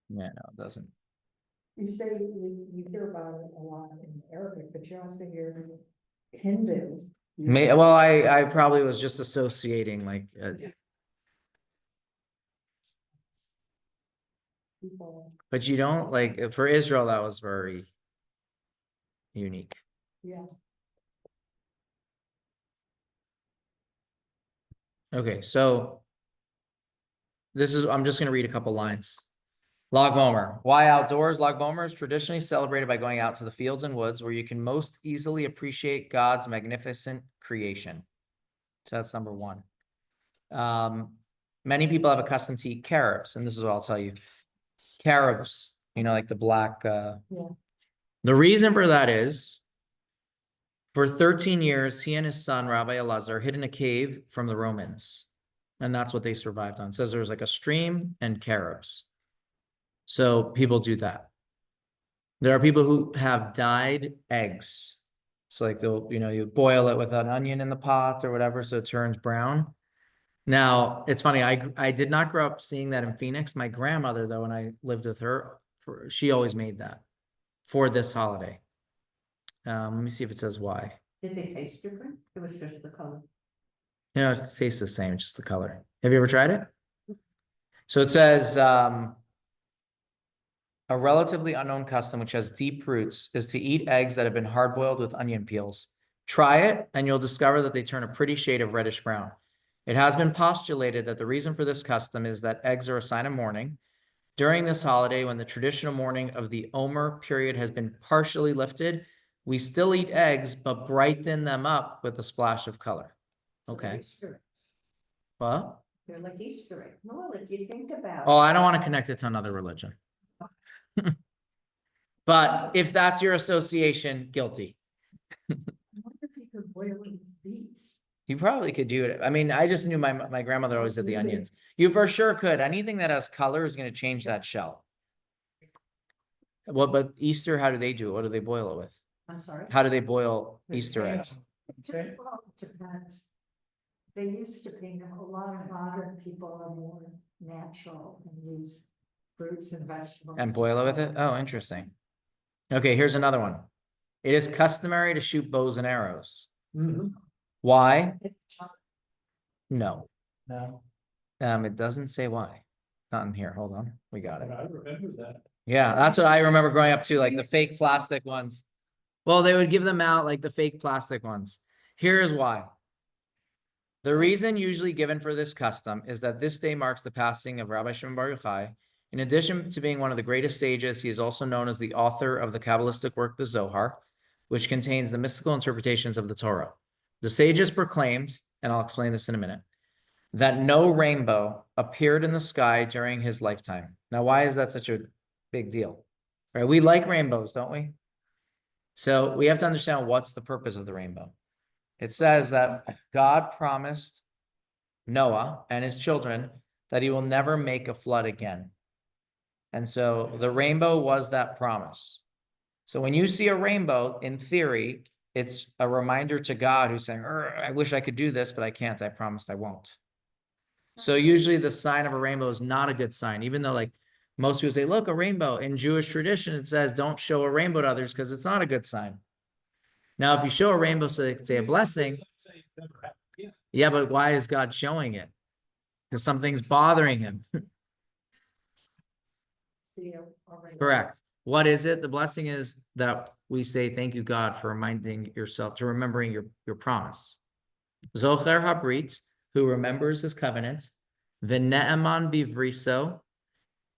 B: Yeah, no, it doesn't.
C: You say you hear about it a lot in Arabic, but you also hear Hindu.
B: Well, I probably was just associating like,
C: People,
B: but you don't like, for Israel, that was very unique.
C: yeah.
B: Okay, so I'm just gonna read a couple lines. Lag Bomer. Why outdoors? Lag Bomer is traditionally celebrated by going out to the fields and woods where you can most easily appreciate God's magnificent creation. So that's number one. Many people have a custom to eat carobs, and this is what I'll tell you. Carobs, like the black.
C: Yeah.
B: The reason for that is, for 13 years, he and his son, Rabbi Elazar, hid in a cave from the Romans. And that's what they survived on. It says there was like a stream and carobs. So people do that. There are people who have dyed eggs. So like you boil it with an onion in the pot or whatever, so it turns brown. Now, it's funny, I did not grow up seeing that in Phoenix. My grandmother, though, when I lived with her, she always made that for this holiday. Let me see if it says why.
A: Did they taste different? It was just the color.
B: It tastes the same, just the color. Have you ever tried it? So it says, a relatively unknown custom which has deep roots is to eat eggs that have been hard-boiled with onion peels. Try it, and you'll discover that they turn a pretty shade of reddish brown. It has been postulated that the reason for this custom is that eggs are a sign of mourning. During this holiday, when the traditional mourning of the Omer period has been partially lifted, we still eat eggs, but brighten them up with a splash of color. Okay. What?
A: They're like Easter eggs. Well, if you think about.
B: Oh, I don't want to connect it to another religion. But if that's your association, guilty.
C: I wonder if you could boil it with beets.
B: You probably could do it. I mean, I just knew my grandmother always did the onions. You for sure could. Anything that has color is going to change that shell. Well, but Easter, how do they do it? What do they boil it with?
A: I'm sorry.
B: How do they boil Easter eggs?
E: Okay.
C: Well, it depends. They used to be, a lot of modern people are more natural and use fruits and vegetables.
B: And boil it with it? Oh, interesting. Okay, here's another one. It is customary to shoot bows and arrows.
D: Mhm.
B: Why? No.
E: No.
B: It doesn't say why. Not in here. Hold on. We got it.
D: I remember that.
B: Yeah, that's what I remember growing up too, like the fake plastic ones. Well, they would give them out like the fake plastic ones. Here's why. The reason usually given for this custom is that this day marks the passing of Rabbi Shimon Bar Yochai. In addition to being one of the greatest sages, he is also known as the author of the Kabbalistic work, the Zohar, which contains the mystical interpretations of the Torah. The sages proclaimed, and I'll explain this in a minute, that no rainbow appeared in the sky during his lifetime. Now, why is that such a big deal? Right? We like rainbows, don't we? So we have to understand what's the purpose of the rainbow. It says that God promised Noah and his children that he will never make a flood again. And so the rainbow was that promise. So when you see a rainbow, in theory, it's a reminder to God who's saying, I wish I could do this, but I can't. I promised I won't. So usually the sign of a rainbow is not a good sign, even though like most people say, look, a rainbow. In Jewish tradition, it says don't show a rainbow to others because it's not a good sign. Now, if you show a rainbow so they can say a blessing, yeah, but why is God showing it? Because something's bothering him. Correct. What is it? The blessing is that we say, thank you, God, for reminding yourself, to remembering your promise. Zocher Habrit, who remembers his covenant, V'ne'eman bivriso,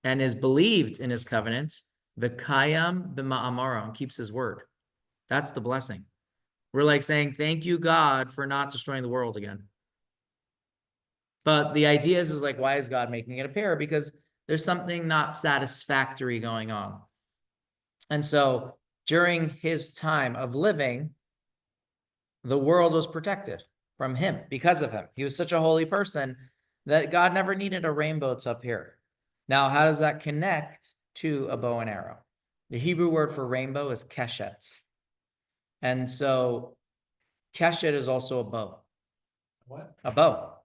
B: and is believed in his covenant, V'kayam b'ma'amaro, and keeps his word. That's the blessing. We're like saying, thank you, God, for not destroying the world again. But the idea is like, why is God making it appear? Because there's something not satisfactory going on. And so during his time of living, the world was protected from him because of him. He was such a holy person that God never needed a rainbow to appear. Now, how does that connect to a bow and arrow? The Hebrew word for rainbow is keshet. And so keshet is also a bow.
D: What?
B: A bow.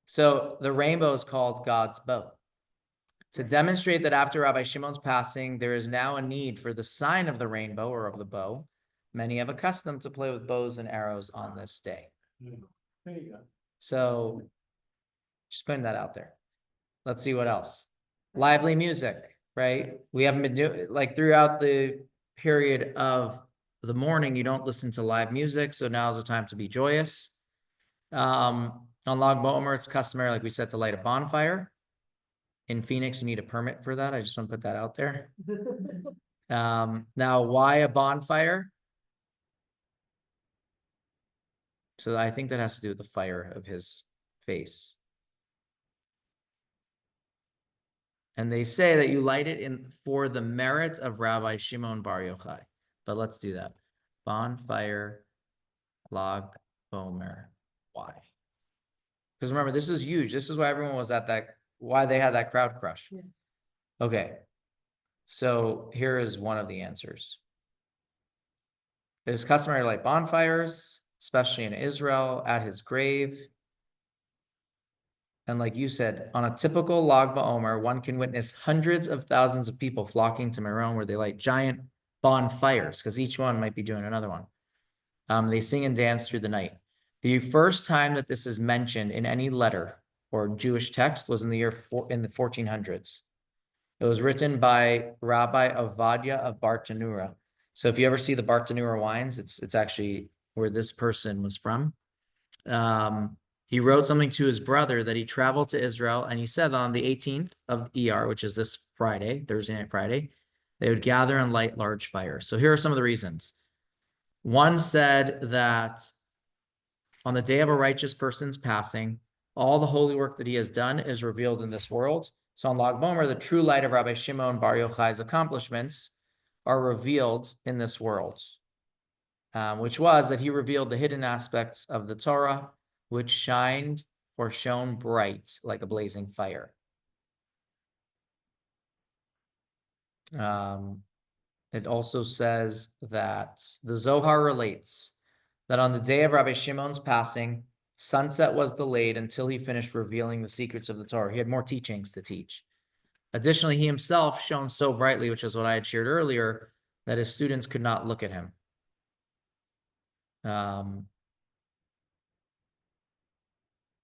B: So the rainbow is called God's bow. To demonstrate that after Rabbi Shimon's passing, there is now a need for the sign of the rainbow or of the bow. Many have accustomed to play with bows and arrows on this day.
E: There you go.
B: So just putting that out there. Let's see what else. Lively music, right? We haven't been doing, like, throughout the period of the morning, you don't listen to live music, so now's the time to be joyous. On Lag BaOmer, it's customary, like we said, to light a bonfire. In Phoenix, you need a permit for that. I just want to put that out there. Now, why a bonfire? So I think that has to do with the fire of his face. And they say that you light it in for the merit of Rabbi Shimon Bar Yochai. But let's do that. Bonfire, Lag BaOmer. Why? Because remember, this is huge. This is why everyone was at that, why they had that crowd crush.
C: Yeah.
B: Okay. So here is one of the answers. It is customary to light bonfires, especially in Israel, at his grave. And like you said, on a typical Lag BaOmer, one can witness hundreds of thousands of people flocking to Meron, where they light giant bonfires, because each one might be doing another one. They sing and dance through the night. The first time that this is mentioned in any letter or Jewish text was in the 1400s. It was written by Rabbi Ovadia of Bartanura. So if you ever see the Bartanura wines, it's actually where this person was from. He wrote something to his brother that he traveled to Israel, and he said on the 18th of ER, which is this Friday, Thursday night Friday, they would gather and light large fires. So here are some of the reasons. One said that on the day of a righteous person's passing, all the holy work that he has done is revealed in this world. So on Lag BaOmer, the true light of Rabbi Shimon Bar Yochai's accomplishments are revealed in this world, which was that he revealed the hidden aspects of the Torah, which shined or shone bright like a blazing fire. It also says that the Zohar relates that on the day of Rabbi Shimon's passing, sunset was delayed until he finished revealing the secrets of the Torah. He had more teachings to teach. Additionally, he himself shone so brightly, which is what I had shared earlier, that his students could not look at him.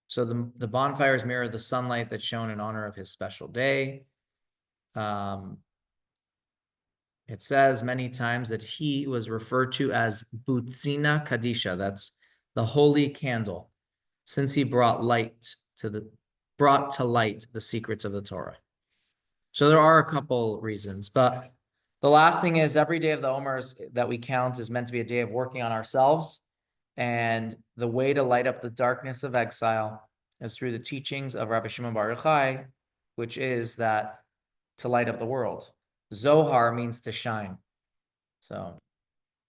B: So the bonfires mirror the sunlight that shone in honor of his special day. It says many times that he was referred to as Butzina Kadisha. That's the holy candle, since he brought to light the secrets of the Torah. So there are a couple reasons, but the last thing is every day of the Omers that we count is meant to be a day of working on ourselves. And the way to light up the darkness of exile is through the teachings of Rabbi Shimon Bar Yochai, which is that to light up the world. Zohar means to shine. So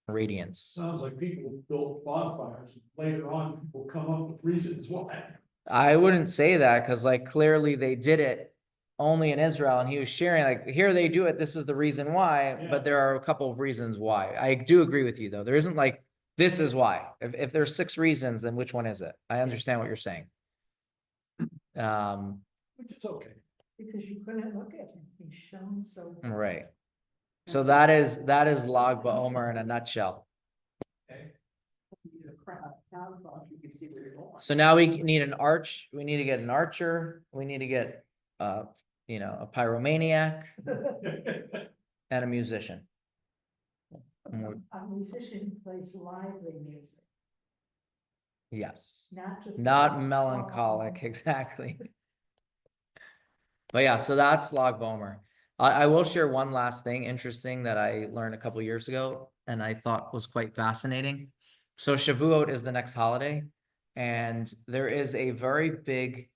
B: radiance.
D: Sounds like people build bonfires, later on, people come up with reasons why.
B: I wouldn't say that, because like clearly they did it only in Israel, and he was sharing like, here they do it, this is the reason why,
D: Yeah.
B: but there are a couple of reasons why. I do agree with you though. There isn't like, this is why. If there's 6 reasons, then which one is it? I understand what you're saying.
D: Which is okay.
C: Because you couldn't look at him, he shone so.
B: Right. So that is Lag BaOmer in a nutshell.
D: Okay.
B: So now we need an arch. We need to get an archer. We need to get a pyromaniac and a musician.
C: A musician plays lively music,
B: Yes.
C: not just.
B: Not melancholic, exactly. But yeah, so that's Lag BaOmer. I will share one last thing interesting that I learned a couple years ago and I thought was quite fascinating. So Shavuot is the next holiday, and there is a very big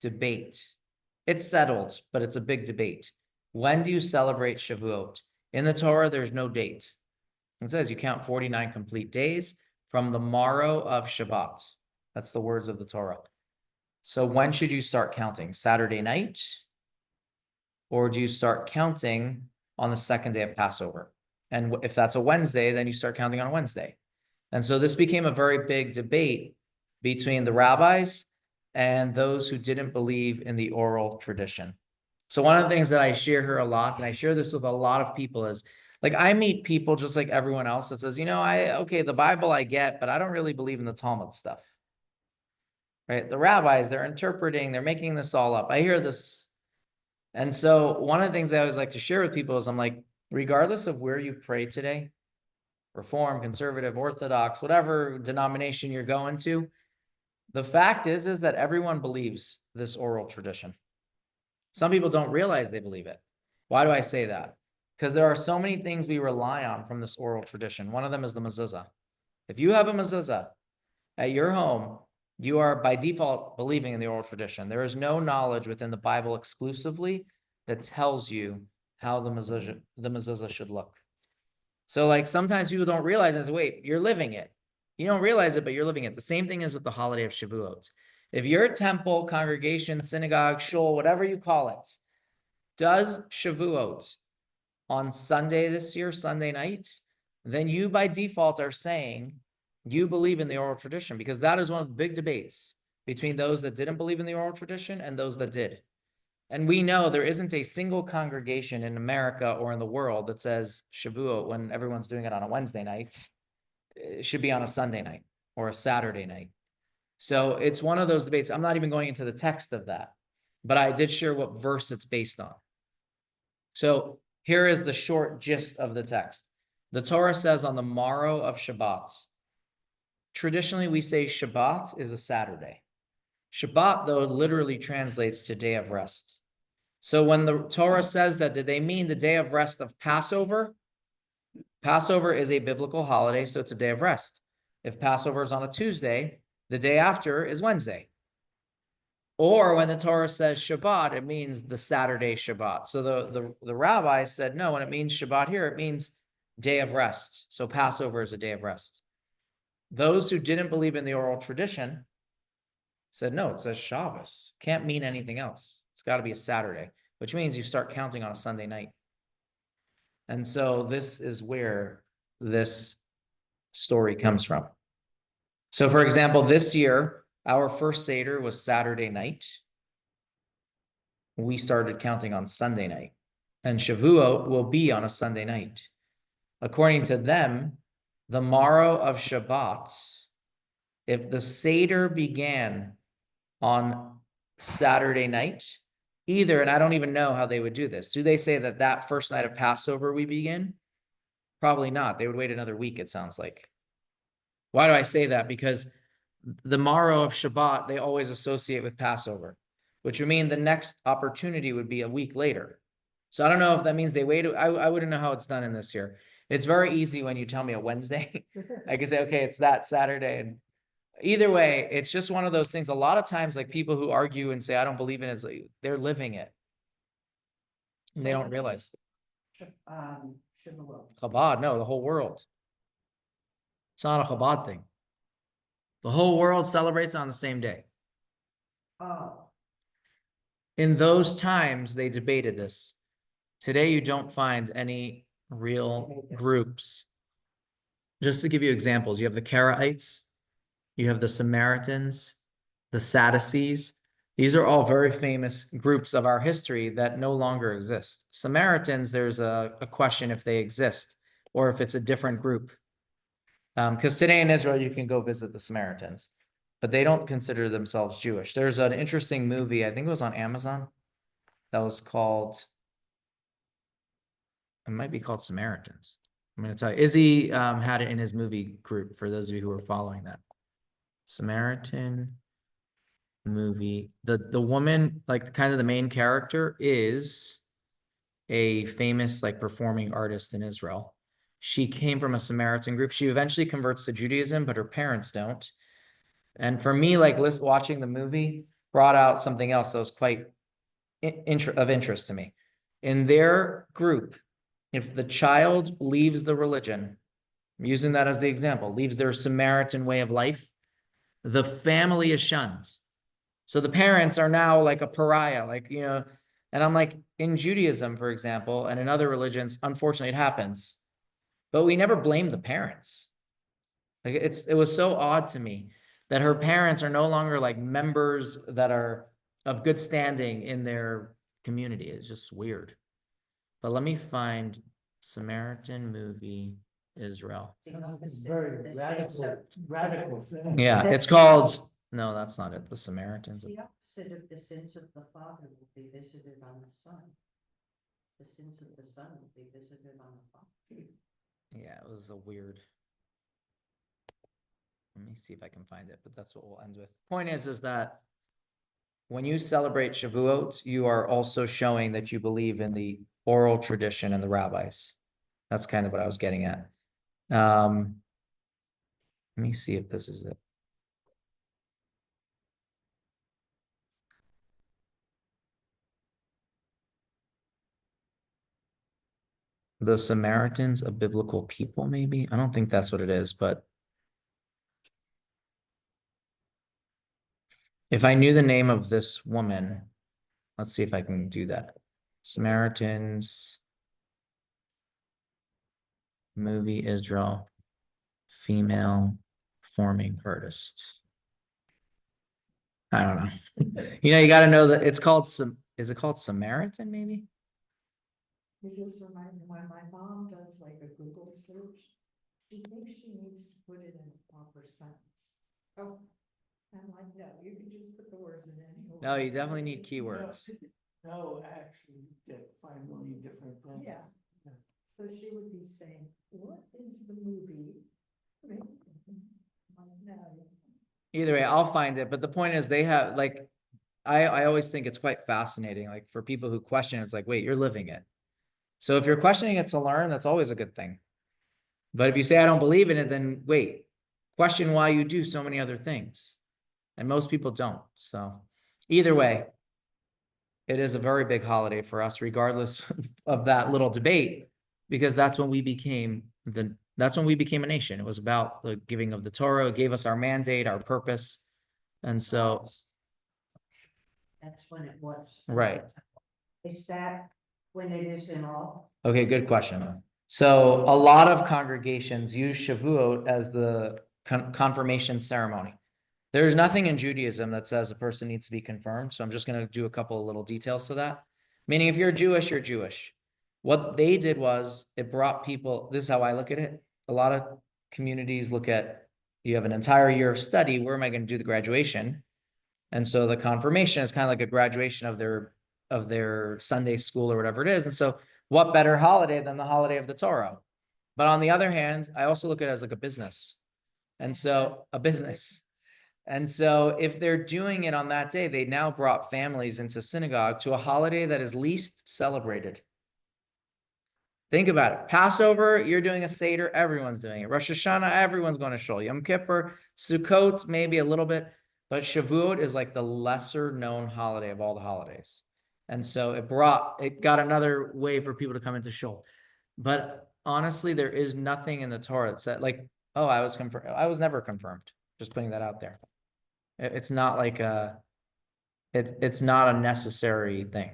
B: debate. It's settled, but it's a big debate. When do you celebrate Shavuot? In the Torah, there's no date. It says you count 49 complete days from the morrow of Shabbat. That's the words of the Torah. So when should you start counting? Saturday night? Or do you start counting on the second day of Passover? And if that's a Wednesday, then you start counting on a Wednesday. And so this became a very big debate between the rabbis and those who didn't believe in the oral tradition. So one of the things that I share here a lot, and I share this with a lot of people, is like I meet people just like everyone else that says, okay, the Bible I get, but I don't really believe in the Talmud stuff. Right? The rabbis, they're interpreting, they're making this all up. I hear this. And so one of the things I always like to share with people is I'm like, regardless of where you pray today, Reform, Conservative, Orthodox, whatever denomination you're going to, the fact is that everyone believes this oral tradition. Some people don't realize they believe it. Why do I say that? Because there are so many things we rely on from this oral tradition. One of them is the mezuzah. If you have a mezuzah at your home, you are by default believing in the oral tradition. There is no knowledge within the Bible exclusively that tells you how the mezuzah should look. So like sometimes people don't realize and say, wait, you're living it. You don't realize it, but you're living it. The same thing is with the holiday of Shavuot. If your temple, congregation, synagogue, shul, whatever you call it, does Shavuot on Sunday this year, Sunday night, then you by default are saying you believe in the oral tradition, because that is one of the big debates between those that didn't believe in the oral tradition and those that did. And we know there isn't a single congregation in America or in the world that says Shavuot, when everyone's doing it on a Wednesday night, it should be on a Sunday night or a Saturday night. So it's one of those debates. I'm not even going into the text of that, but I did share what verse it's based on. So here is the short gist of the text. The Torah says on the morrow of Shabbat. Traditionally, we say Shabbat is a Saturday. Shabbat, though, literally translates to day of rest. So when the Torah says that, did they mean the day of rest of Passover? Passover is a biblical holiday, so it's a day of rest. If Passover is on a Tuesday, the day after is Wednesday. Or when the Torah says Shabbat, it means the Saturday Shabbat. So the rabbi said, no, when it means Shabbat here, it means day of rest. So Passover is a day of rest. Those who didn't believe in the oral tradition said, no, it says Shabbos. Can't mean anything else. It's got to be a Saturday, which means you start counting on a Sunday night. And so this is where this story comes from. So for example, this year, our first Seder was Saturday night. We started counting on Sunday night. And Shavuot will be on a Sunday night. According to them, the morrow of Shabbat, if the Seder began on Saturday night, either, and I don't even know how they would do this. Do they say that first night of Passover we begin? Probably not. They would wait another week, it sounds like. Why do I say that? Because the morrow of Shabbat, they always associate with Passover, which would mean the next opportunity would be a week later. So I don't know if that means they wait. I wouldn't know how it's done in this year. It's very easy when you tell me a Wednesday. I can say, okay, it's that Saturday. And either way, it's just one of those things. A lot of times, like people who argue and say, I don't believe in it, like, they're living it. And they don't realize.
A: Shavuot.
B: Chabad, no, the whole world. It's not a Chabad thing. The whole world celebrates on the same day.
A: Oh,
B: In those times, they debated this. Today, you don't find any real groups. Just to give you examples, you have the Karaites, you have the Samaritans, the Sadducees. These are all very famous groups of our history that no longer exist. Samaritans, there's a question if they exist or if it's a different group. Because today in Israel, you can go visit the Samaritans, but they don't consider themselves Jewish. There's an interesting movie, I think it was on Amazon, that was called, it might be called Samaritans. I'm going to tell you, Izzy had it in his movie group for those of you who are following that. Samaritan movie. The woman, like kind of the main character, is a famous like performing artist in Israel. She came from a Samaritan group. She eventually converts to Judaism, but her parents don't. And for me, like watching the movie brought out something else that was quite of interest to me. In their group, if the child leaves the religion, I'm using that as the example, leaves their Samaritan way of life, the family is shunned. So the parents are now like a pariah, like, and I'm like, in Judaism, for example, and in other religions, unfortunately, it happens. But we never blame the parents. Like it was so odd to me that her parents are no longer like members that are of good standing in their community. It's just weird. But let me find Samaritan movie Israel.
A: The
E: Sounds like a
A: opposite,
E: very
A: the
E: radical thing.
B: Yeah, it's called, no, that's not it. The Samaritans.
A: The opposite of the sins of the father will be visited on the son. The sins of the son will be visited on the father.
B: Yeah, it was a weird. Let me see if I can find it, but that's what we'll end with. Point is that when you celebrate Shavuot, you are also showing that you believe in the oral tradition and the rabbis. That's kind of what I was getting at. Let me see if this is it. The Samaritans, a biblical people, maybe? I don't think that's what it is, but if I knew the name of this woman, let's see if I can do that. Samaritans, movie Israel, female performing artist. I don't know. You got to know that it's called is it called Samaritan maybe?
C: You just remind me, when my mom does like a Google search, she thinks she needs to put it in a proper sentence. Oh, I'm like, no, you can just put the words in any order.
B: No, you definitely need keywords.
E: No, actually, you get 5 million different things.
C: Yeah. So she would be saying, what is the movie? Right? Like, no.
B: Either way, I'll find it. But the point is they have like, I always think it's quite fascinating. Like for people who question, it's like, wait, you're living it. So if you're questioning it to learn, that's always a good thing. But if you say, I don't believe in it, then wait, question why you do so many other things. And most people don't. So either way, it is a very big holiday for us, regardless of that little debate, because that's when we became a nation. It was about the giving of the Torah. It gave us our mandate, our purpose. And so,
A: That's when it was.
B: right.
A: Is that when it is in all?
B: Okay, good question. So a lot of congregations use Shavuot as the confirmation ceremony. There's nothing in Judaism that says a person needs to be confirmed. So I'm just going to do a couple of little details to that. Meaning if you're Jewish, you're Jewish. What they did was it brought people, this is how I look at it. A lot of communities look at, you have an entire year of study. Where am I going to do the graduation? And so the confirmation is kind of like a graduation of their Sunday school or whatever it is. And so what better holiday than the holiday of the Torah? But on the other hand, I also look at it as like a business. And so if they're doing it on that day, they now brought families into synagogue to a holiday that is least celebrated. Think about it. Passover, you're doing a Seder, everyone's doing it. Rosh Hashanah, everyone's going to Shul. Yom Kippur, Sukkot, maybe a little bit. But Shavuot is like the lesser known holiday of all the holidays. And so it got another way for people to come into Shul. But honestly, there is nothing in the Torah that said like, oh, I was confirmed. I was never confirmed. Just putting that out there. It's not like it's not a necessary thing.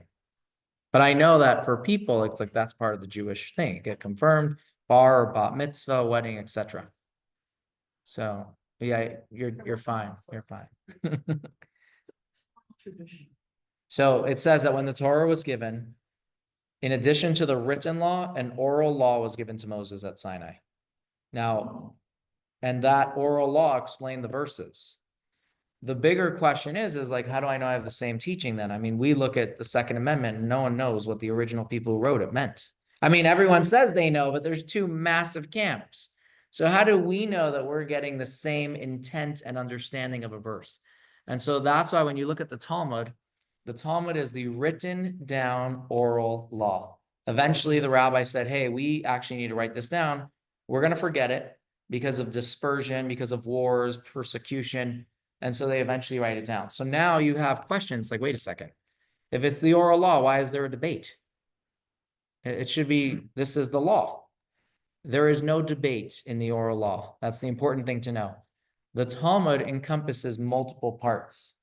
B: But I know that for people, it's like that's part of the Jewish thing. Get confirmed, bar, bat mitzvah, wedding, etc. So yeah, you're fine. You're fine.
E: Tradition.
B: So it says that when the Torah was given, in addition to the written law, an oral law was given to Moses at Sinai. Now, and that oral law explained the verses. The bigger question is like, how do I know I have the same teaching then? I mean, we look at the Second Amendment and no one knows what the original people who wrote it meant. I mean, everyone says they know, but there's 2 massive camps. So how do we know that we're getting the same intent and understanding of a verse? And so that's why when you look at the Talmud is the written down oral law. Eventually the rabbi said, hey, we actually need to write this down. We're going to forget it because of dispersion, because of wars, persecution. And so they eventually write it down. So now you have questions like, wait a second. If it's the oral law, why is there a debate? It should be, this is the law. There is no debate in the oral law. That's the important thing to know. The Talmud encompasses multiple parts.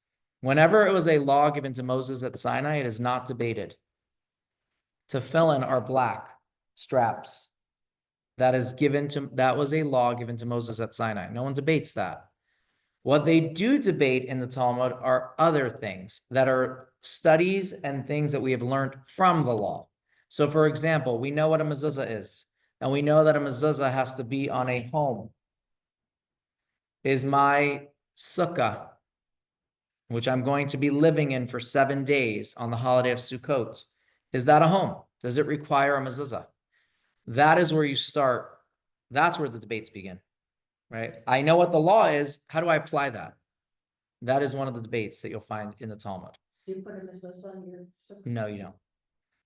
B: Whenever it was a law given to Moses at Sinai, it is not debated. Tefillin are black straps. That was a law given to Moses at Sinai. No one debates that. What they do debate in the Talmud are other things that are studies and things that we have learned from the law. So for example, we know what a mezuzah is, and we know that a mezuzah has to be on a home. Is my sukkah, which I'm going to be living in for 7 days on the holiday of Sukkot, is that a home? Does it require a mezuzah? That is where you start. That's where the debates begin, right? I know what the law is. How do I apply that? That is one of the debates that you'll find in the Talmud.
A: Do you put a mezuzah on your?
B: No, you don't.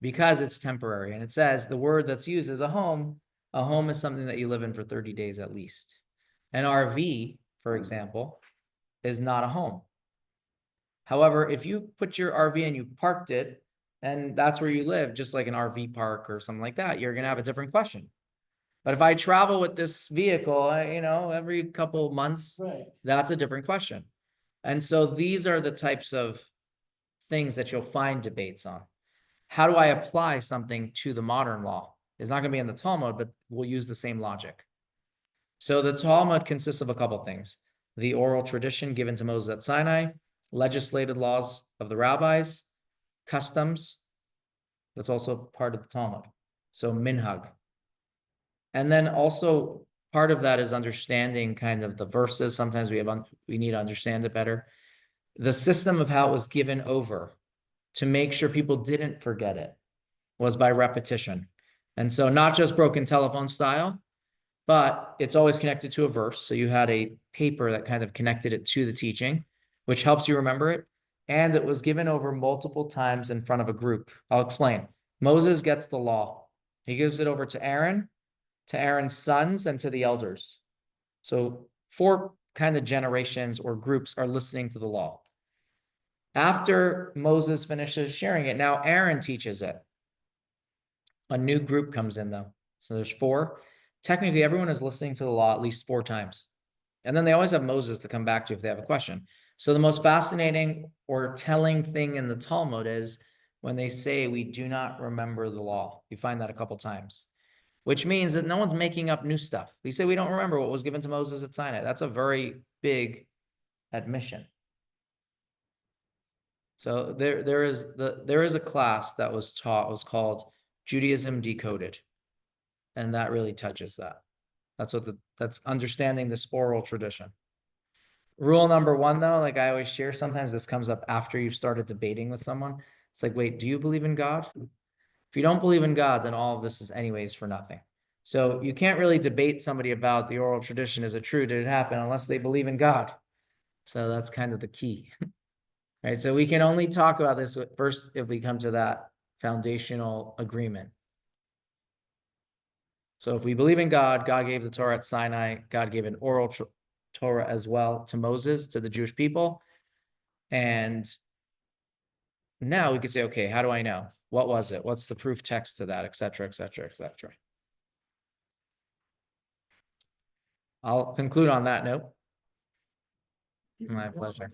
B: Because it's temporary. And it says the word that's used is a home. A home is something that you live in for 30 days at least. An RV, for example, is not a home. However, if you put your RV and you parked it, and that's where you live, just like an RV park or something like that, you're going to have a different question. But if I travel with this vehicle, every couple months,
E: Right.
B: that's a different question. And so these are the types of things that you'll find debates on. How do I apply something to the modern law? It's not going to be in the Talmud, but we'll use the same logic. So the Talmud consists of a couple things: the oral tradition given to Moses at Sinai, legislated laws of the rabbis, customs. That's also part of the Talmud. So minhag. And then also part of that is understanding kind of the verses. Sometimes we need to understand it better. The system of how it was given over to make sure people didn't forget it was by repetition. And so not just broken telephone style, but it's always connected to a verse. So you had a paper that kind of connected it to the teaching, which helps you remember it. And it was given over multiple times in front of a group. I'll explain. Moses gets the law. He gives it over to Aaron, to Aaron's sons, and to the elders. So 4 kind of generations or groups are listening to the law. After Moses finishes sharing it, now Aaron teaches it. A new group comes in though. So there's 4. Technically, everyone is listening to the law at least 4 times. And then they always have Moses to come back to if they have a question. So the most fascinating or telling thing in the Talmud is when they say we do not remember the law. You find that a couple times, which means that no one's making up new stuff. We say we don't remember what was given to Moses at Sinai. That's a very big admission. So there is a class that was taught, was called Judaism Decoded. And that really touches that. That's understanding this oral tradition. Rule number 1, though, like I always share, sometimes this comes up after you've started debating with someone. It's like, wait, do you believe in God? If you don't believe in God, then all of this is anyways for nothing. So you can't really debate somebody about the oral tradition. Is it true? Did it happen? Unless they believe in God. So that's kind of the key. Right? So we can only talk about this first if we come to that foundational agreement. So if we believe in God, God gave the Torah at Sinai, God gave an oral Torah as well to Moses, to the Jewish people. And now we could say, okay, how do I know? What was it? What's the proof text to that, et cetera, et cetera, et cetera. I'll conclude on that note. My pleasure.